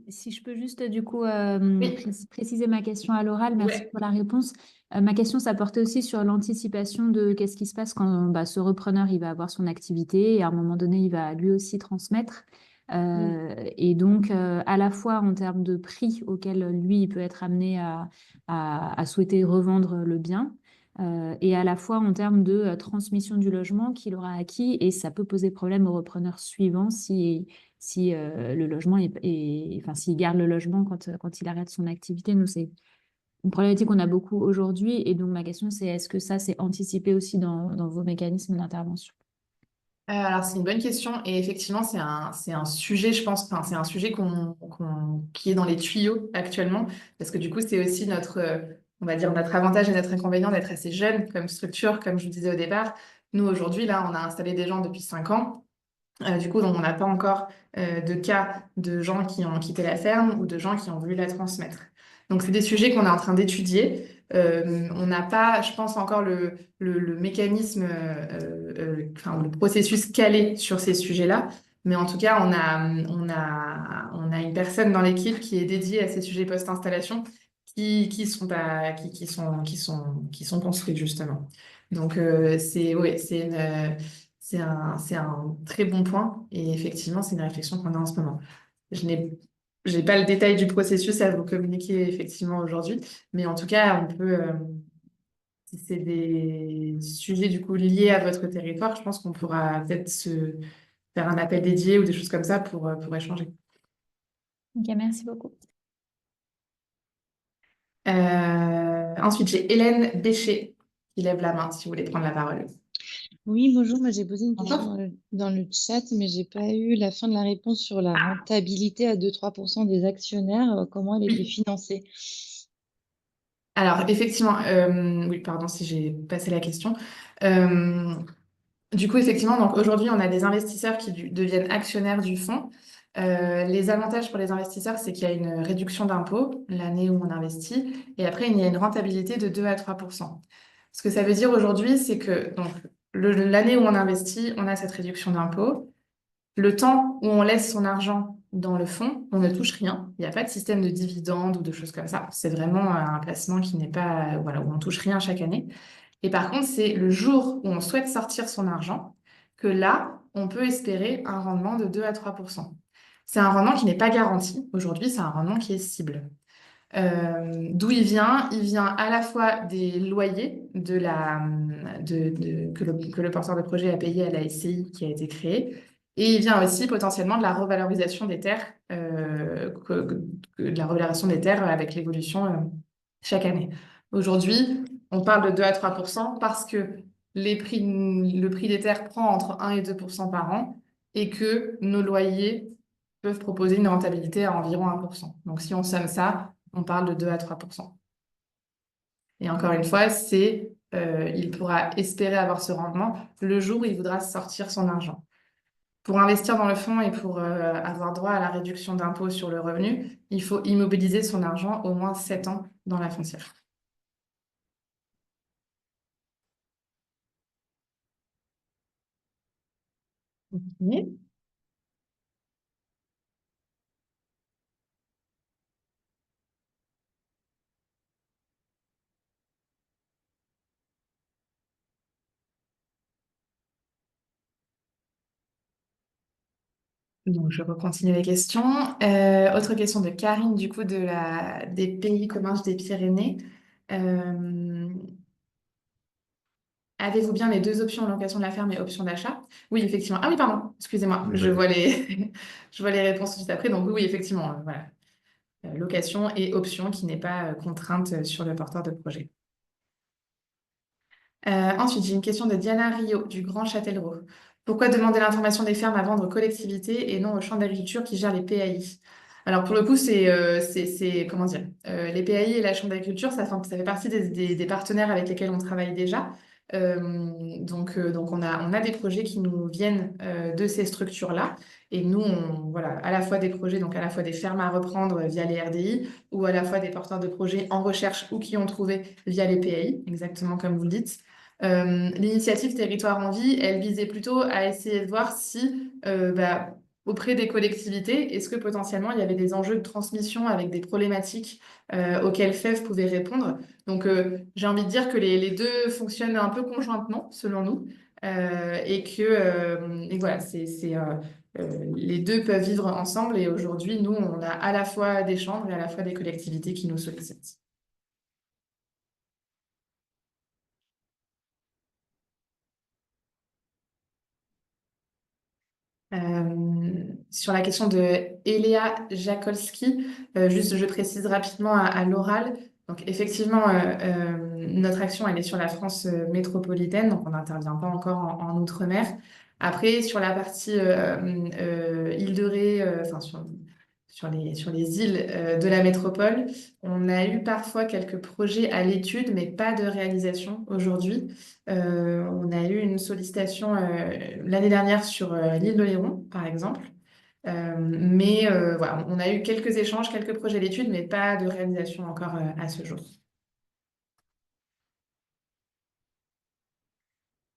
Si je peux juste du coup Oui, préciser ma question à l'oral, merci ouais. pour la réponse. Ma question, ça portait aussi sur l'anticipation de qu'est-ce qui se passe quand bah, ce repreneur il va avoir son activité et à un moment donné, il va lui aussi transmettre. Et donc, à la fois en termes de prix auquel lui, il peut être amené à souhaiter revendre le bien, et à la fois en termes de transmission du logement qu'il aura acquis, et ça peut poser problème au repreneur suivant si le logement enfin, s'il garde le logement quand il arrête son activité. Nous, c'est une problématique qu'on a beaucoup aujourd'hui. Et donc, ma question, c'est est-ce que ça, c'est anticipé aussi dans vos mécanismes d'intervention? Alors, c'est une bonne question et effectivement, c'est un sujet, je pense, enfin, c'est un sujet qui est dans les tuyaux actuellement parce que du coup, c'est aussi on va dire, notre avantage et notre inconvénient d'être assez jeune comme structure, comme je vous disais au départ. Nous, aujourd'hui, là, on a installé des gens depuis 5 ans. Du coup, donc, on n'a pas encore de cas de gens qui ont quitté la ferme ou de gens qui ont voulu la transmettre. Donc, c'est des sujets qu'on est en train d'étudier. On n'a pas, je pense, encore le mécanisme, enfin, le processus calé sur ces sujets-là. Mais en tout cas, on a une personne dans l'équipe qui est dédiée à ces sujets post-installation qui sont construits, justement. Donc, ouais, c'est un très bon point et effectivement, c'est une réflexion qu'on a en ce moment. J'ai pas le détail du processus à vous communiquer effectivement aujourd'hui, mais en tout cas, si c'est des sujets du coup liés à votre territoire, je pense qu'on pourra peut-être se faire un appel dédié ou des choses comme ça pour échanger. Ok, merci beaucoup. Ensuite, j'ai Hélène Bécher qui lève la main si vous voulez prendre la parole. Oui, bonjour, moi j'ai posé une question Bonjour. dans le chat, mais j'ai pas eu la fin de la réponse sur la rentabilité à 2-3% des actionnaires, comment elle était Oui. financée. Alors, effectivement, oui, pardon si j'ai passé la question. Euh, Du coup, effectivement, donc aujourd'hui, on a des investisseurs qui deviennent actionnaires du fonds. Les avantages pour les investisseurs, c'est qu'il y a une réduction d'impôt l'année où on investit, et après, il y a une rentabilité de 2 à 3%. Ce que ça veut dire aujourd'hui, c'est que donc l'année où on investit, on a cette réduction d'impôt. Le temps où on laisse son argent dans le fonds, on ne touche rien. Il n'y a pas de système de dividendes ou de choses comme ça. C'est vraiment un placement qui n'est pas, voilà, où on touche rien chaque année. Et par contre, c'est le jour où on souhaite sortir son argent que là, on peut espérer un rendement de 2 à 3%. C'est un rendement qui n'est pas garanti. Aujourd'hui, c'est un rendement qui est cible. D'où il vient? Il vient à la fois des loyers que le porteur de projet a payé à la SCI qui a été créée, et il vient aussi potentiellement de la revalorisation des terres, de la revalorisation des terres avec l'évolution chaque année. Aujourd'hui, on parle de 2 à 3% parce que le prix des terres prend entre 1 et 2% par an et que nos loyers peuvent proposer une rentabilité à environ 1%. Donc si on somme ça, on parle de 2 à 3%. Et encore une fois, il pourra espérer avoir ce rendement le jour où il voudra sortir son argent. Pour investir dans le fonds et pour avoir droit à la réduction d'impôt sur le revenu, il faut immobiliser son argent au moins 7 ans dans la foncière. Ok. Donc, je recontinue les questions. Autre question de Karine, du coup, des pays communs des Pyrénées. Euh, Avez-vous bien les deux options, location de la ferme et option d'achat? Oui, effectivement. Ah oui, pardon, excusez-moi, je vois je vois les réponses juste après. Donc oui, oui, effectivement, voilà. Location et option qui n'est pas contrainte sur le porteur de projet. Ensuite, j'ai une question de Diana Rio du Grand Châtellerault. Pourquoi demander l'information des fermes à vendre aux collectivités et non aux chambres d'agriculture qui gèrent les PAI? Alors pour le coup, comment dire, les PAI et la chambre d'agriculture, ça fait partie des partenaires avec lesquels on travaille déjà. Donc on a des projets qui nous viennent de ces structures-là. Et nous, voilà, à la fois des projets, donc à la fois des fermes à reprendre via les RDI, ou à la fois des porteurs de projets en recherche ou qui ont trouvé via les PAI, exactement comme vous le dites. L'initiative Territoire en Vie, elle visait plutôt à essayer de voir si, auprès des collectivités, est-ce que potentiellement il y avait des enjeux de transmission avec des problématiques auxquelles FEV pouvait répondre. Donc, j'ai envie de dire que les deux fonctionnent un peu conjointement, selon nous, et voilà, les deux peuvent vivre ensemble. Et aujourd'hui, nous, on a à la fois des chambres et à la fois des collectivités qui nous sollicitent. Sur la question de Eléa Jakolski, juste je précise rapidement à l'oral. Donc effectivement, notre action elle est sur la France métropolitaine, donc on n'intervient pas encore en Outre-mer. Après, sur la partie île de Ré, enfin sur les îles de la métropole, on a eu parfois quelques projets à l'étude, mais pas de réalisation aujourd'hui. On a eu une sollicitation l'année dernière sur l'île de Léron, par exemple. Mais voilà, on a eu quelques échanges, quelques projets d'études, mais pas de réalisation encore à ce jour.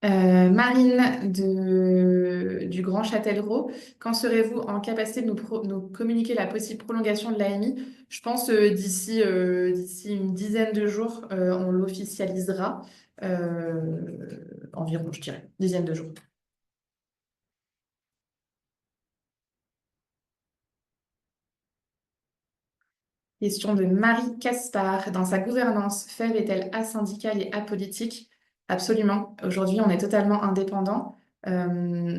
Marine du Grand Châtellerault, quand serez-vous en capacité de nous communiquer la possible prolongation de l'AMI? Je pense d'ici une dizaine de jours, on l'officialisera. Environ, je dirais, dizaine de jours. Question de Marie Caspar. Dans sa gouvernance, FEV est-elle asyndicale et apolitique? Absolument. Aujourd'hui, on est totalement indépendant. Voilà, on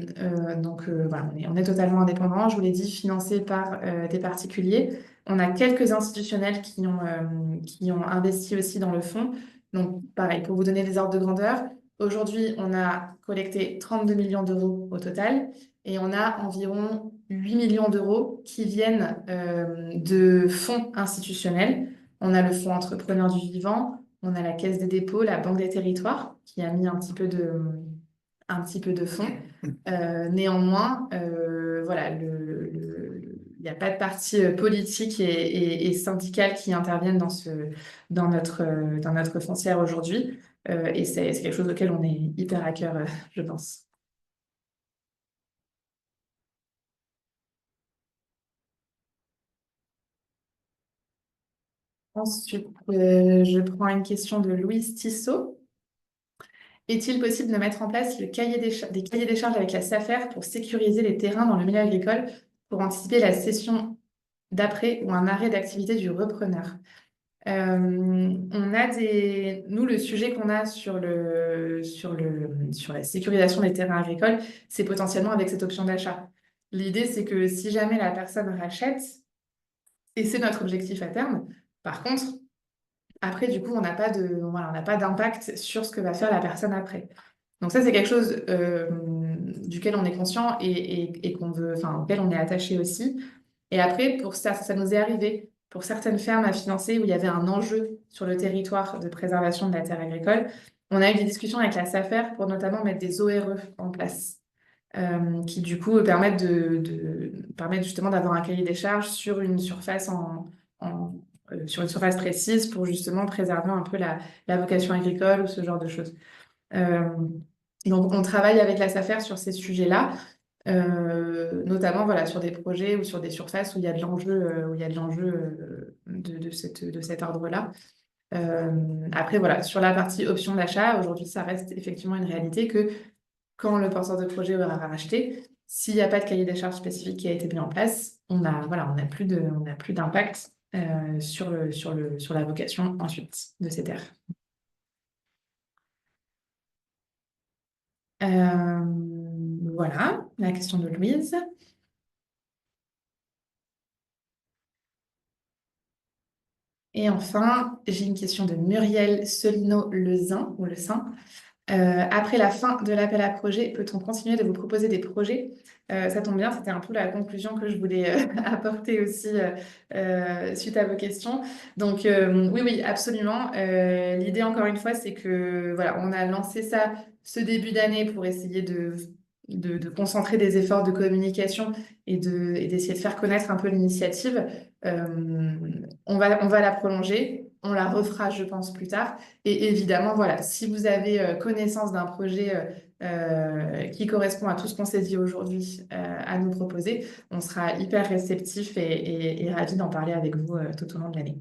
est totalement indépendant. Je vous l'ai dit, financé par des particuliers. On a quelques institutionnels qui ont investi aussi dans le fonds. Donc, pareil, pour vous donner des ordres de grandeur, aujourd'hui, on a collecté 32 millions d'euros au total. Et on a environ 8 millions d'euros qui viennent de fonds institutionnels. On a le fonds entrepreneur du vivant, on a la Caisse des dépôts, la Banque des territoires qui a mis un petit peu de fonds. Néanmoins, voilà, il n'y a pas de parti politique et syndical qui interviennent dans notre foncière aujourd'hui. Et c'est quelque chose auquel on est hyper à cœur, je pense. Ensuite, je prends une question de Louise Tissot. Est-il possible de mettre en place des cahiers des charges avec la SAFER pour sécuriser les terrains dans le milieu agricole pour anticiper la cession d'après ou un arrêt d'activité du repreneur? Nous, le sujet qu'on a sur la sécurisation des terrains agricoles, c'est potentiellement avec cette option d'achat. L'idée, c'est que si jamais la personne rachète, et c'est notre objectif à terme, par contre, après, du coup, on n'a pas d'impact sur ce que va faire la personne après. Donc ça, c'est quelque chose duquel on est conscient et qu'on veut, enfin, auquel on est attaché aussi. Et après, pour ça, ça nous est arrivé pour certaines fermes à financer où il y avait un enjeu sur le territoire de préservation de la terre agricole. On a eu des discussions avec la SAFER pour notamment mettre des ORE en place, qui du coup permettent justement d'avoir un cahier des charges sur une surface sur une surface précise pour justement préserver un peu la vocation agricole ou ce genre de choses. Euh, donc, on travaille avec la SAFER sur ces sujets-là, notamment voilà, sur des projets ou sur des surfaces où il y a de l'enjeu, de cet ordre-là. Après, voilà, sur la partie option d'achat, aujourd'hui, ça reste effectivement une réalité que quand le porteur de projet aura racheté, s'il n'y a pas de cahier des charges spécifique qui a été mis en place, voilà, on n'a plus d'impact sur la vocation ensuite de ces terres. Voilà, la question de Louise. Et enfin, j'ai une question de Muriel Solino-Lezin, ou Lezin. Après la fin de l'appel à projet, peut-on continuer de vous proposer des projets? Ça tombe bien, c'était un peu la conclusion que je voulais apporter aussi suite à vos questions. Donc oui, oui, absolument. L'idée, encore une fois, c'est que voilà, on a lancé ça ce début d'année pour essayer de concentrer des efforts de communication et d'essayer de faire connaître un peu l'initiative. On va la prolonger, on la refera, je pense, plus tard. Et évidemment, voilà, si vous avez connaissance d'un projet qui correspond à tout ce qu'on s'est dit aujourd'hui à nous proposer, on sera hyper réceptif et ravis d'en parler avec vous tout au long de l'année.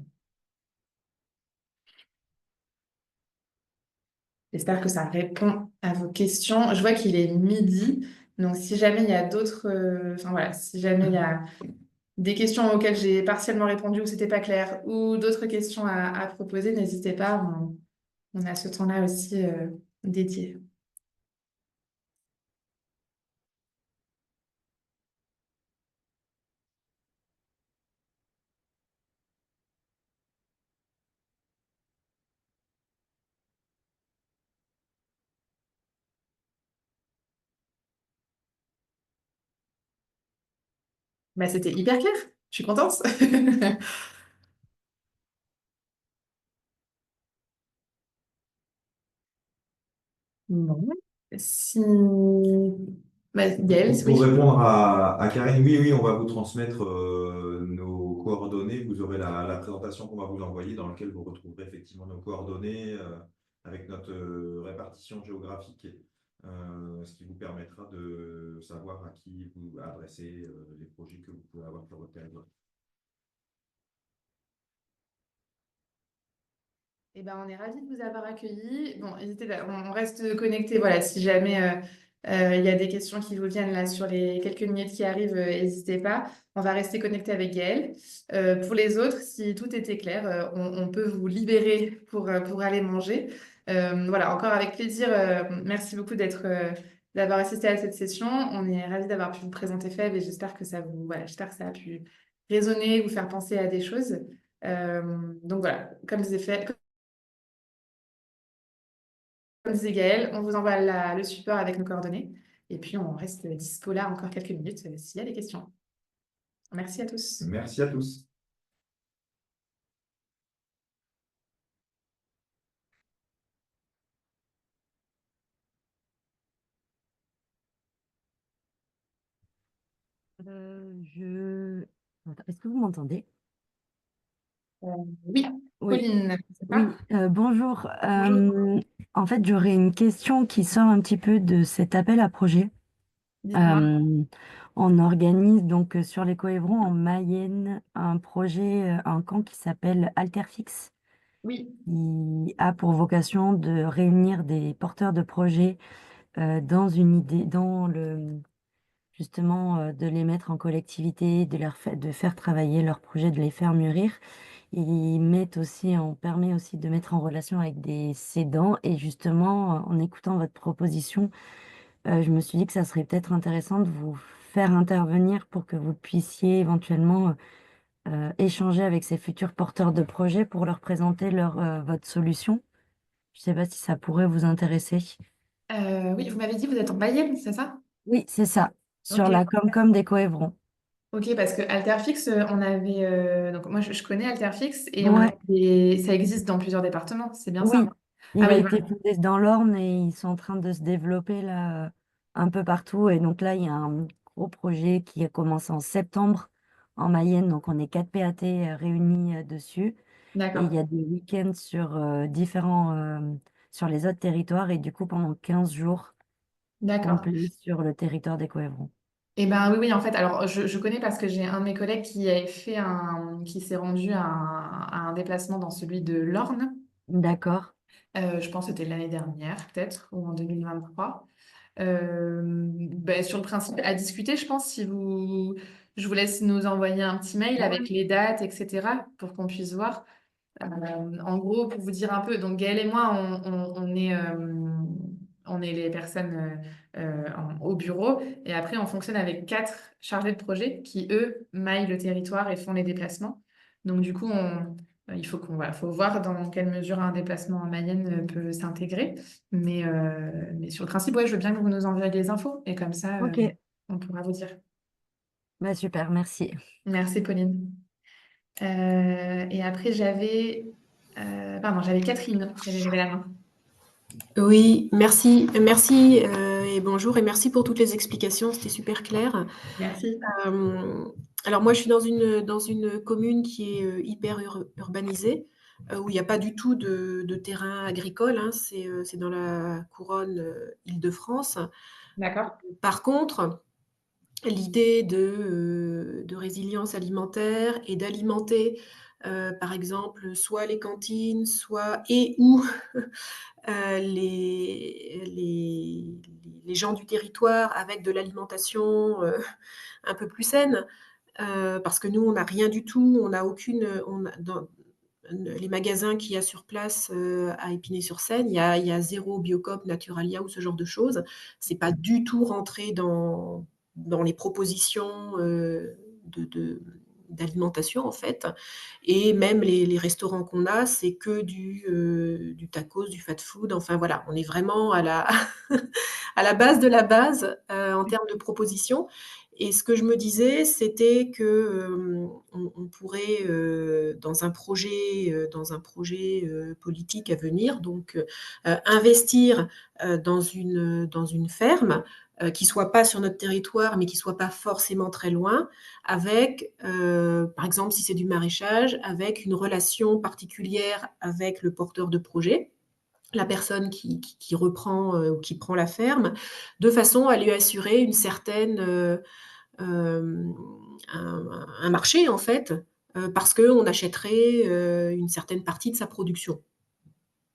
J'espère que ça répond à vos questions. Je vois qu'il est midi, donc si jamais il y a d'autres, enfin voilà, si jamais il y a des questions auxquelles j'ai partiellement répondu ou c'était pas clair, ou d'autres questions à proposer, n'hésitez pas, on a ce temps-là aussi dédié. Bah, c'était hyper clair. Je suis contente. Bon. Si... Bah, Gaëlle, Pour oui. répondre à Karine, oui, oui, on va vous transmettre nos coordonnées. Vous aurez la présentation qu'on va vous envoyer dans laquelle vous retrouverez effectivement nos coordonnées avec notre répartition géographique, ce qui vous permettra de savoir à qui vous adresser les projets que vous pouvez avoir sur votre territoire. Eh ben, on est ravis de vous avoir accueillis. Bon, n'hésitez pas, on reste connecté. Voilà, si jamais il y a des questions qui vous viennent là sur les quelques minutes qui arrivent, n'hésitez pas. On va rester connecté avec Gaëlle. Pour les autres, si tout était clair, on peut vous libérer pour aller manger. Voilà, encore avec plaisir. Merci beaucoup d'avoir assisté à cette session. On est ravis d'avoir pu vous présenter FEB et j'espère que ça a pu résonner, vous faire penser à des choses. Donc voilà, comme disait Gaëlle, on vous envoie le support avec nos coordonnées. Et puis, on reste dispo là encore quelques minutes s'il y a des questions. Merci à tous. Merci à tous. Attends, est-ce que vous m'entendez? Euh, oui, Oui, Pauline, c'est oui. ça? Bonjour. Bonjour, En fait, j'aurais une question qui sort un petit peu de cet appel à projet. dites-moi. Euh, on organise donc sur les Coévrons en Mayenne un projet, un camp qui s'appelle Alterfix. Oui, qui a pour vocation de réunir des porteurs de projets dans une idée, justement, de les mettre en collectivité, de faire travailler leurs projets, de les faire mûrir. On permet aussi de mettre en relation avec des cédants. Et justement, en écoutant votre proposition, je me suis dit que ça serait peut-être intéressant de vous faire intervenir pour que vous puissiez éventuellement échanger avec ces futurs porteurs de projets pour leur présenter votre solution. Je ne sais pas si ça pourrait vous intéresser. oui, vous m'avez dit, vous êtes en Mayenne, c'est ça? Oui, c'est ça, sur Ok. la Comcom des Coévrons. Ok, parce que Alterfix, on avait. Donc, moi, je connais Alterfix et on a Ouais, ça existe dans plusieurs départements, c'est bien ça, oui, hein. Ah il a oui, été voilà. fondé dans l'Orne et ils sont en train de se développer là un peu partout. Et donc là, il y a un gros projet qui a commencé en septembre en Mayenne. Donc on est 4 PAT réunis dessus. Et il y D'accord, a des week-ends sur les autres territoires et du coup pendant 15 jours d'accord. complets sur le territoire des Coévrons. Eh ben oui, oui, en fait, alors je connais parce que j'ai un de mes collègues qui s'est rendu à un déplacement dans celui de l'Orne. D'accord. Je pense que c'était l'année dernière, peut-être, ou en 2023. Ben, sur le principe, à discuter, je pense, je vous laisse nous envoyer un petit mail avec les dates, etc., pour qu'on puisse voir. En gros, pour vous dire un peu, donc Gaëlle et moi, on est les personnes au bureau, et après, on fonctionne avec 4 chargés de projet qui, eux, maillent le territoire et font les déplacements. Donc, du coup, il faut faut voir dans quelle mesure un déplacement en Mayenne peut s'intégrer. Mais sur le principe, ouais, je veux bien que vous nous envoyiez les infos, et comme ça, Ok, on pourra vous dire. bah, super, merci. Merci, Pauline. Et après, j'avais Catherine qui avait levé la main. Oui, merci, merci et bonjour et merci pour toutes les explications, c'était super clair. Merci. Euh, alors moi, je suis dans une commune qui est hyper urbanisée, où il n'y a pas du tout de terrain agricole, hein, c'est dans la couronne Île-de-France. D'accord. Par contre, l'idée de résilience alimentaire et d'alimenter, par exemple, soit les cantines, soit et ou les gens du territoire avec de l'alimentation un peu plus saine, parce que nous, on n'a rien du tout, on n'a aucune, dans les magasins qu'il y a sur place à Épinay-sur-Seine, il y a zéro Biocoop, Naturalia ou ce genre de choses. C'est pas du tout rentré dans les propositions d'alimentation en fait. Et même les restaurants qu'on a, c'est que du tacos, du fast food. Enfin voilà, on est vraiment à la base de la base en termes de propositions. Et ce que je me disais, c'était que on pourrait, dans un projet politique à venir, donc investir dans une ferme qui soit pas sur notre territoire, mais qui soit pas forcément très loin, avec, par exemple, si c'est du maraîchage, avec une relation particulière avec le porteur de projet, la personne qui reprend ou qui prend la ferme, de façon à lui assurer une certaine, un marché en fait, parce qu'on achèterait une certaine partie de sa production.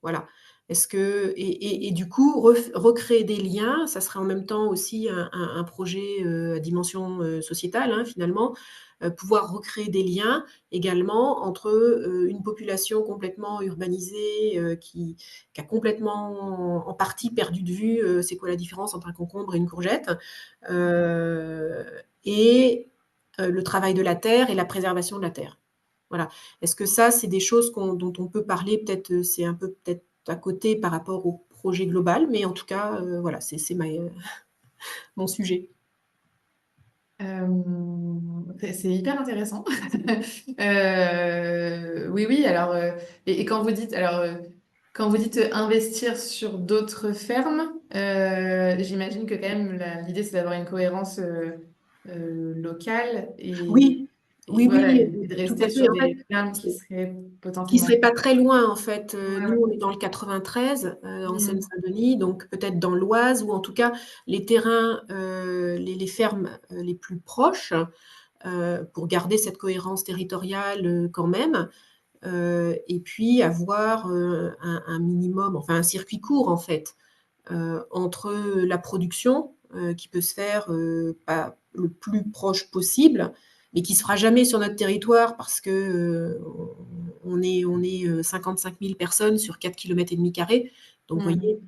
Voilà. Est-ce que et du coup, recréer des liens, ça serait en même temps aussi un projet à dimension sociétale, hein, finalement, pouvoir recréer des liens également entre une population complètement urbanisée qui a complètement en partie perdu de vue c'est quoi la différence entre un concombre et une courgette, euh, et le travail de la terre et la préservation de la terre. Voilà. Est-ce que ça, c'est des choses dont on peut parler, peut-être, c'est un peu peut-être à côté par rapport au projet global, mais en tout cas, voilà, c'est mon sujet. C'est hyper intéressant. Oui, oui. Alors, et quand vous dites investir sur d'autres fermes, j'imagine que quand même l'idée c'est d'avoir une cohérence locale Oui, et oui, voilà, oui, et de tout rester à sur fait. En des fait, fermes qui seraient qui potentiellement. serait pas très loin, en fait. Ouais, Nous, ouais. on est dans le 93, en Mm. Seine-Saint-Denis, donc peut-être dans l'Oise, ou en tout cas, les terrains, les fermes les plus proches, pour garder cette cohérence territoriale quand même. et puis avoir un minimum, enfin un circuit court en fait, entre la production qui peut se faire pas le plus proche possible, mais qui ne se fera jamais sur notre territoire parce que on est 55 000 personnes sur 4,5 km². Donc, vous voyez,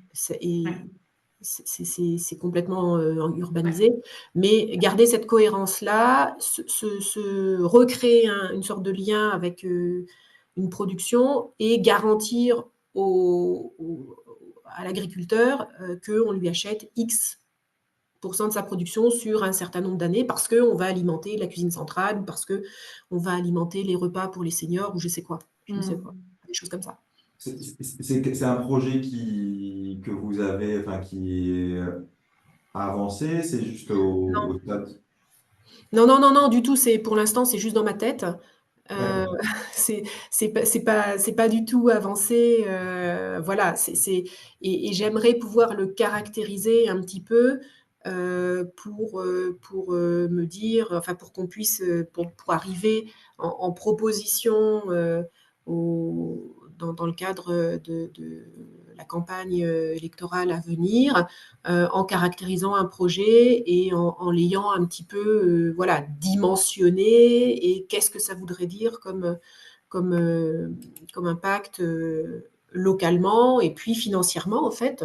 c'est complètement urbanisé. Mais garder cette cohérence-là, se recréer une sorte de lien avec une production et garantir à l'agriculteur qu'on lui achète X% de sa production sur un certain nombre d'années parce qu'on va alimenter la cuisine centrale ou parce qu'on va alimenter les repas pour les seniors ou je sais quoi, des choses comme ça. C'est un projet que vous avez, enfin, qui est avancé, c'est juste au stade. Non, du tout. Pour l'instant, c'est juste dans ma tête. D'accord. C'est pas du tout avancé. Voilà. Et j'aimerais pouvoir le caractériser un petit peu pour me dire, enfin, pour qu'on puisse, pour arriver en proposition dans le cadre de la campagne électorale à venir, en caractérisant un projet et en l'ayant un petit peu voilà, dimensionné et qu'est-ce que ça voudrait dire comme impact localement et puis financièrement en fait.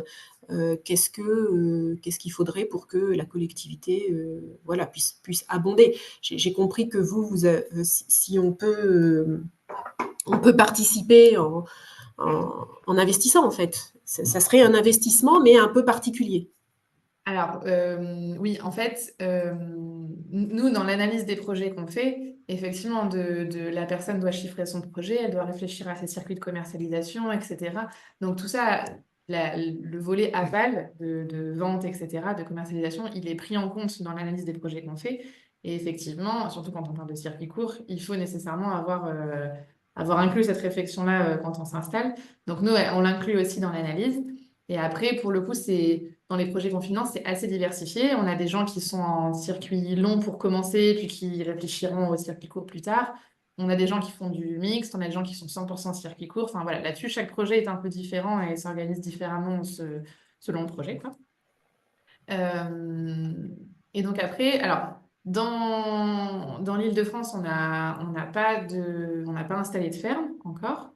Qu'est-ce qu'il faudrait pour que la collectivité voilà, puisse abonder. J'ai compris que si on peut participer en investissant en fait. Ça serait un investissement mais un peu particulier. Alors, oui, en fait, nous, dans l'analyse des projets qu'on fait, effectivement, la personne doit chiffrer son projet, elle doit réfléchir à ses circuits de commercialisation, etc. Donc, tout ça, le volet aval de vente, etc., de commercialisation, il est pris en compte dans l'analyse des projets qu'on fait. Et effectivement, surtout quand on parle de circuits courts, il faut nécessairement avoir inclus cette réflexion-là quand on s'installe. Donc, nous, on l'inclut aussi dans l'analyse. Et après, pour le coup, dans les projets qu'on finance, c'est assez diversifié. On a des gens qui sont en circuit long pour commencer, puis qui réfléchiront au circuit court plus tard. On a des gens qui font du mixte, on a des gens qui sont 100% circuit court. Enfin voilà, là-dessus, chaque projet est un peu différent et s'organise différemment selon le projet, quoi. Et donc après, alors, dans l'Île-de-France, on n'a pas installé de ferme encore.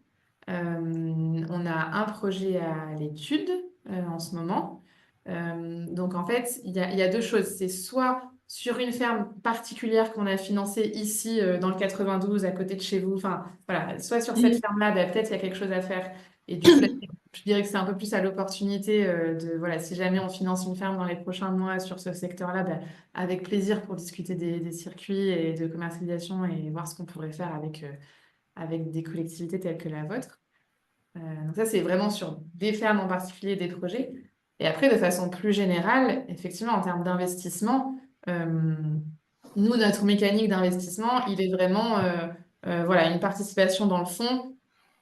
On a un projet à l'étude en ce moment. Donc en fait, il y a deux choses. C'est soit sur une ferme particulière qu'on a financée ici dans le 92 à côté de chez vous. Enfin voilà, soit sur cette ferme-là, bah, peut-être il y a quelque chose à faire. Et du coup, là, je dirais que c'est un peu plus à l'opportunité voilà, si jamais on finance une ferme dans les prochains mois sur ce secteur-là, bah, avec plaisir pour discuter des circuits et de commercialisation et voir ce qu'on pourrait faire avec des collectivités telles que la vôtre. Donc ça, c'est vraiment sur des fermes en particulier, des projets. Et après, de façon plus générale, effectivement, en termes d'investissement, nous, notre mécanique d'investissement, il est vraiment voilà, une participation dans le fonds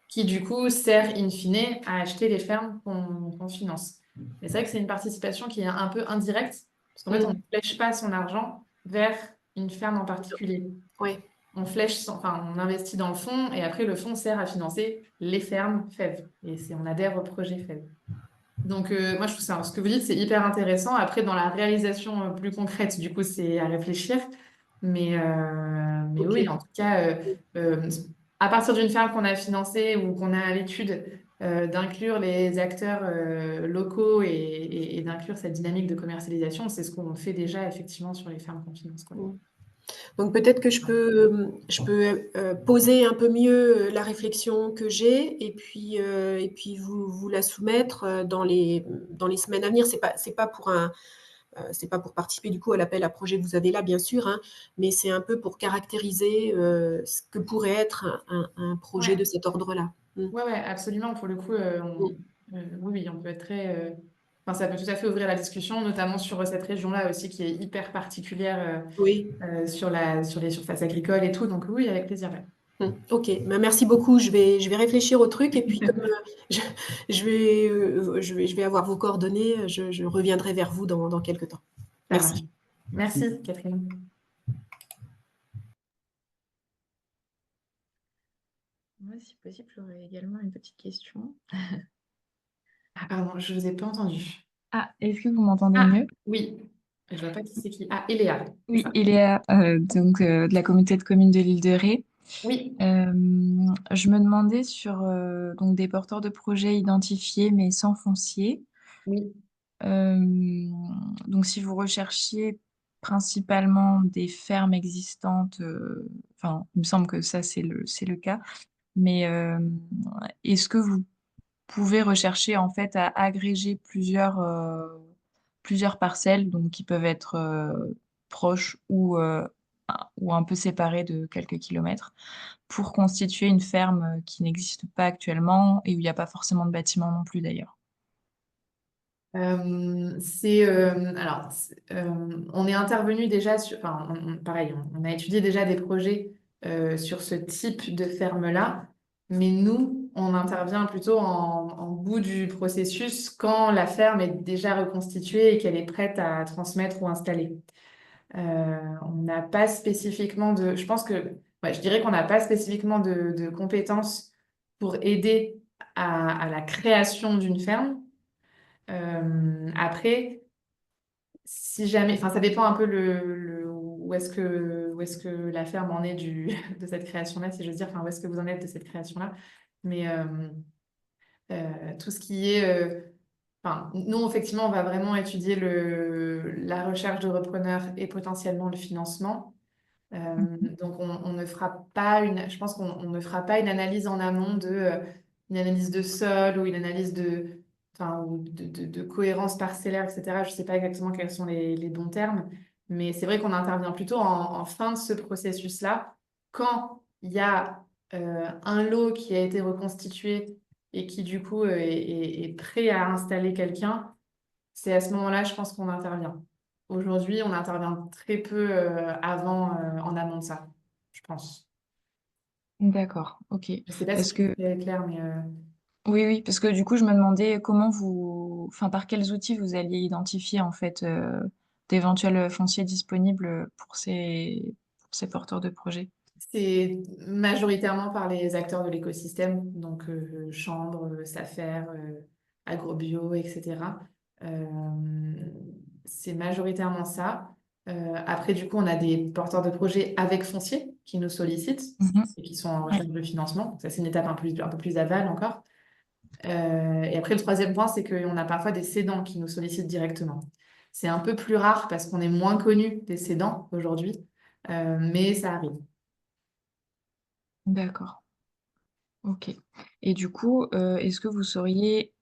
qui, du coup, sert in fine à acheter les fermes qu'on finance. Mais c'est vrai que c'est une participation qui est un peu indirecte, parce qu'en fait, on ne flèche pas son argent vers une ferme en particulier. Oui. On on investit dans le fonds et après le fonds sert à financer les fermes FEV. Et on adhère au projet FEV. Donc moi je trouve ça, ce que vous dites, c'est hyper intéressant. Après, dans la réalisation plus concrète, du coup, c'est à réfléchir. Mais Ok. oui, en tout cas, à partir d'une ferme qu'on a financée ou qu'on a à l'étude, d'inclure les acteurs locaux et d'inclure cette dynamique de commercialisation, c'est ce qu'on fait déjà effectivement sur les fermes qu'on finance, quoi. Donc peut-être que je peux poser un peu mieux la réflexion que j'ai et puis vous la soumettre dans les semaines à venir. C'est pas pour participer du coup à l'appel à projet que vous avez là, bien sûr, hein, mais c'est un peu pour caractériser ce que pourrait être un projet Ouais. de cet ordre-là. Ouais, absolument. Pour le coup, oui, on peut être très. Enfin, ça peut tout à fait ouvrir la discussion, notamment sur cette région-là aussi qui est hyper particulière Oui. sur les surfaces agricoles et tout. Donc oui, avec plaisir. Ouais. Ok, ben, merci beaucoup. Je vais réfléchir au truc et puis comme je vais avoir vos coordonnées, je reviendrai vers vous dans quelques temps. Ça marche. Merci. Merci, Catherine. Ouais. moi, si possible, j'aurais également une petite question. Ah, pardon, je vous ai pas entendu. Ah, est-ce que vous m'entendez Ah, mieux? oui. Je vois pas qui c'est qui. Ah, Eléa, c'est Oui, ça? il est de la communauté de communes de l'île de Ré. Oui, Je me demandais sur donc des porteurs de projets identifiés mais sans foncier. oui. Euh, donc si vous recherchiez principalement des fermes existantes, enfin, il me semble que ça c'est le cas, mais est-ce que vous pouvez rechercher en fait à agréger plusieurs parcelles, donc qui peuvent être proches ou un peu séparées de quelques kilomètres, pour constituer une ferme qui n'existe pas actuellement et où il n'y a pas forcément de bâtiment non plus d'ailleurs. On est intervenu déjà sur, enfin, pareil, on a étudié déjà des projets sur ce type de ferme-là, mais nous, on intervient plutôt en bout du processus quand la ferme est déjà reconstituée et qu'elle est prête à transmettre ou installer. On n'a pas spécifiquement de, je pense que, ouais, je dirais qu'on n'a pas spécifiquement de compétences pour aider à la création d'une ferme. Après, si jamais, enfin, ça dépend un peu où est-ce que la ferme en est de cette création-là, si j'ose dire, enfin, où est-ce que vous en êtes de cette création-là. Mais tout ce qui est, enfin, nous, effectivement, on va vraiment étudier la recherche de repreneurs et potentiellement le financement. Donc, on ne fera pas je pense qu'on ne fera pas une analyse en amont une analyse de sol ou une analyse enfin, ou de cohérence parcellaire, etc. Je ne sais pas exactement quels sont les bons termes, mais c'est vrai qu'on intervient plutôt en fin de ce processus-là, quand il y a un lot qui a été reconstitué et qui, du coup, est prêt à installer quelqu'un. C'est à ce moment-là, je pense qu'on intervient. Aujourd'hui, on intervient très peu en amont de ça, je pense. D'accord, ok. Je ne sais pas si Parce c'est que très clair, mais oui, oui, parce que du coup, je me demandais enfin, par quels outils vous alliez identifier en fait d'éventuels fonciers disponibles pour ces porteurs de projets. c'est majoritairement par les acteurs de l'écosystème, donc chambres, SAFER, agrobio, etc. Euh, c'est majoritairement ça. Après, du coup, on a des porteurs de projets avec foncier qui nous sollicitent Mhm. et qui sont en Ouais, recherche de financement. Ça, c'est une étape un peu plus aval encore. Et après, le troisième point, c'est qu'on a parfois des cédants qui nous sollicitent directement. C'est un peu plus rare parce qu'on est moins connu des cédants aujourd'hui, mais ça arrive. d'accord, ok. Et du coup, est-ce que vous sauriez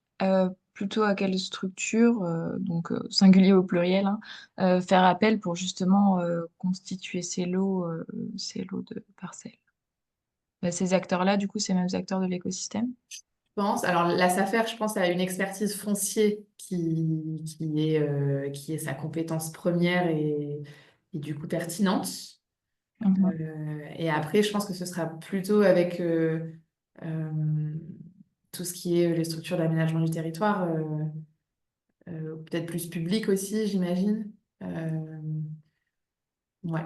plutôt à quelle structure, donc singulier au pluriel, hein, faire appel pour justement constituer ces lots de parcelles? Bah, ces acteurs-là, du coup, ces mêmes acteurs de l'écosystème? Pense. Alors, la SAFER, je pense, a une expertise foncier qui est sa compétence première et du coup pertinente. Mhm. Et après, je pense que ce sera plutôt avec euh, tout ce qui est les structures d'aménagement du territoire, peut-être plus public aussi, j'imagine. Euh, ouais,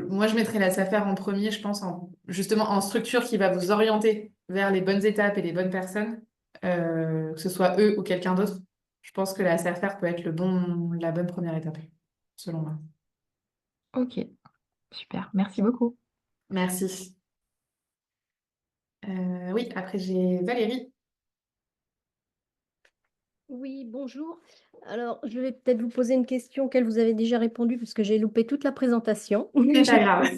moi, je mettrais la SAFER en premier, je pense, justement en structure qui va vous orienter vers les bonnes étapes et les bonnes personnes, que ce soit eux ou quelqu'un d'autre. Je pense que la SAFER peut être la bonne première étape, selon moi. Ok, super, merci beaucoup. Merci. Oui, après j'ai Valérie. Oui, bonjour. Alors, je vais peut-être vous poser une question auquel vous avez déjà répondu parce que j'ai loupé toute la présentation. C'est pas J'ai grave.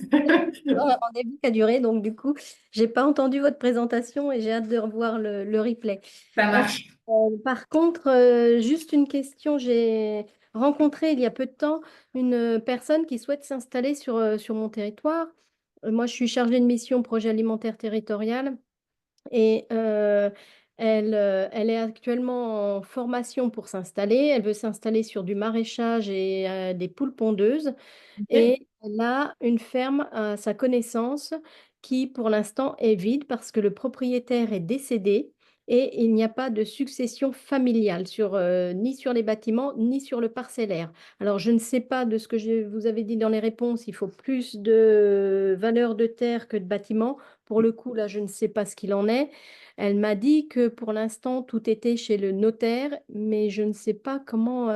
un rendez-vous qui a duré, donc du coup, j'ai pas entendu votre présentation et j'ai hâte de revoir le replay. Ça Euh, marche. Par contre, juste une question, j'ai rencontré il y a peu de temps une personne qui souhaite s'installer sur mon territoire. Moi, je suis chargée de mission projet alimentaire territorial. Et elle est actuellement en formation pour s'installer. Elle veut s'installer sur du maraîchage et des poules pondeuses. Ok. Et elle a une ferme à sa connaissance qui, pour l'instant, est vide parce que le propriétaire est décédé et il n'y a pas de succession familiale ni sur les bâtiments ni sur le parcellaire. Alors, je ne sais pas de ce que vous avez dit dans les réponses, il faut plus de valeur de terre que de bâtiments. pour le coup, là, je ne sais pas ce qu'il en est. Elle m'a dit que pour l'instant, tout était chez le notaire, mais je ne sais pas comment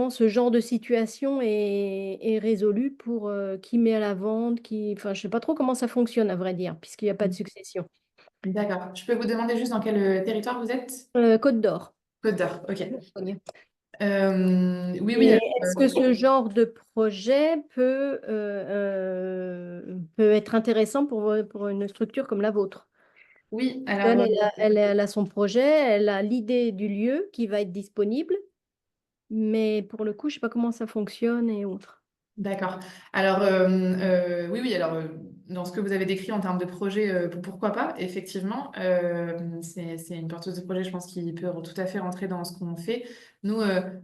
ce genre de situation est résolu pour qui met à la vente, enfin, je ne sais pas trop comment ça fonctionne, à vrai dire, puisqu'il n'y a pas de succession. D'accord. Je peux vous demander juste dans quel territoire vous êtes? Côte d'Or. Côte d'Or, ok. Bourgogne. Oui, Et alors, est-ce que ce genre de projet peut être intéressant pour une structure comme la vôtre? oui, Elle, alors, elle a son projet, elle a l'idée du lieu qui va être disponible, mais pour le coup, je ne sais pas comment ça fonctionne et autres. d'accord. Alors, oui, oui, alors, dans ce que vous avez décrit en termes de projet, pourquoi pas, effectivement, c'est une porteuse de projet, je pense, qui peut tout à fait rentrer dans ce qu'on fait. Nous,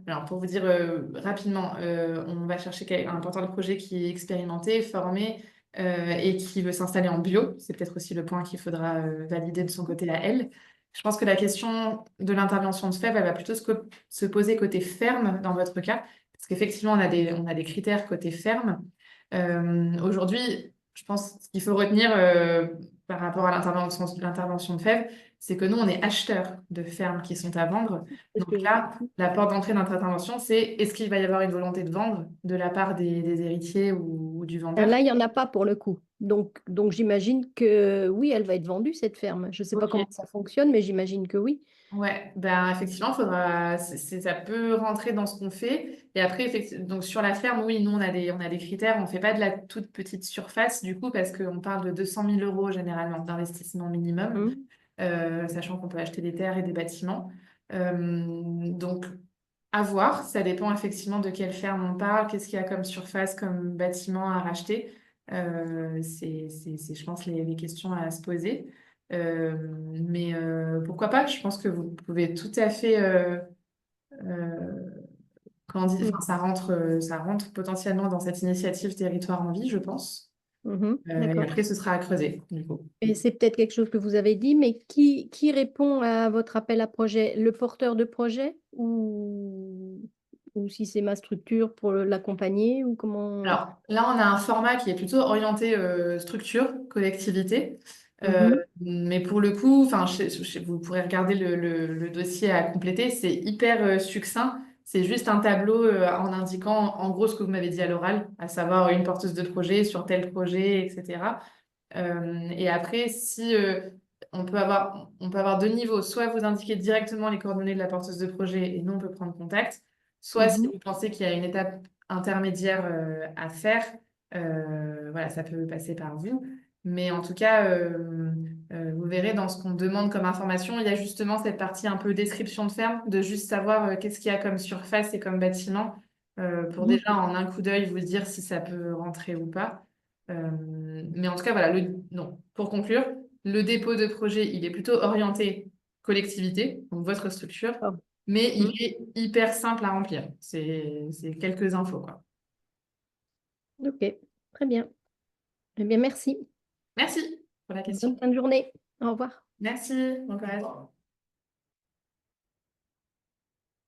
alors, pour vous dire rapidement, on va chercher un porteur de projet qui est expérimenté, formé, et qui veut s'installer en bio. C'est peut-être aussi le point qu'il faudra valider de son côté à elle. Je pense que la question de l'intervention de FEV, elle va plutôt se poser côté ferme dans votre cas. Parce qu'effectivement, on a des critères côté ferme. Aujourd'hui, je pense qu'il faut retenir par rapport à l'intervention de FEV, c'est que nous, on est acheteurs de fermes qui sont à vendre. C'est ce que Donc j'ai là, compris. la porte d'entrée de notre intervention, c'est est-ce qu'il va y avoir une volonté de vendre de la part des héritiers ou du vendeur? Là, il n'y en a pas pour le coup. Donc j'imagine que oui, elle va être vendue, cette ferme. Je ne sais pas Ok. comment ça fonctionne, mais j'imagine que oui. Ouais, ben effectivement, faudra, ça peut rentrer dans ce qu'on fait. Et après, donc sur la ferme, oui, nous on a des critères. On fait pas de la toute petite surface du coup parce qu'on parle de 200 000 euros généralement d'investissement minimum, Mhm. sachant qu'on peut acheter des terres et des bâtiments. Donc à voir, ça dépend effectivement de quelle ferme on parle, qu'est-ce qu'il y a comme surface, comme bâtiment à racheter. Je pense, les questions à se poser. Euh, mais pourquoi pas? Je pense que vous pouvez tout à fait, euh, enfin, ça rentre potentiellement dans cette initiative Territoire en vie, je pense. Et D'accord. après, ce sera à creuser, du coup. Et c'est peut-être quelque chose que vous avez dit, mais qui répond à votre appel à projet? Le porteur de projet ou si c'est ma structure pour l'accompagner ou comment? Alors là, on a un format qui est plutôt orienté structure, collectivité. Mhm. Mais pour le coup, enfin, vous pourrez regarder le dossier à compléter. C'est hyper succinct. C'est juste un tableau en indiquant en gros ce que vous m'avez dit à l'oral, à savoir une porteuse de projet sur tel projet, etc. Et après, si on peut avoir deux niveaux, soit vous indiquez directement les coordonnées de la porteuse de projet et nous on peut prendre contact, soit si Mhm. vous pensez qu'il y a une étape intermédiaire à faire, voilà, ça peut passer par vous. Mais en tout cas, vous verrez dans ce qu'on demande comme information, il y a justement cette partie un peu description de ferme, de juste savoir qu'est-ce qu'il y a comme surface et comme bâtiment, pour Mhm. déjà en un coup d'œil vous dire si ça peut rentrer ou pas. Mais en tout cas, voilà, non. Pour conclure, le dépôt de projet, il est plutôt orienté collectivité, donc votre structure, Ah. mais il Mhm. est hyper simple à remplir. C'est quelques infos, quoi. Ok, très bien. Eh bien, merci. Merci pour la question. Bonne fin de journée. Au revoir. Merci, bon courage.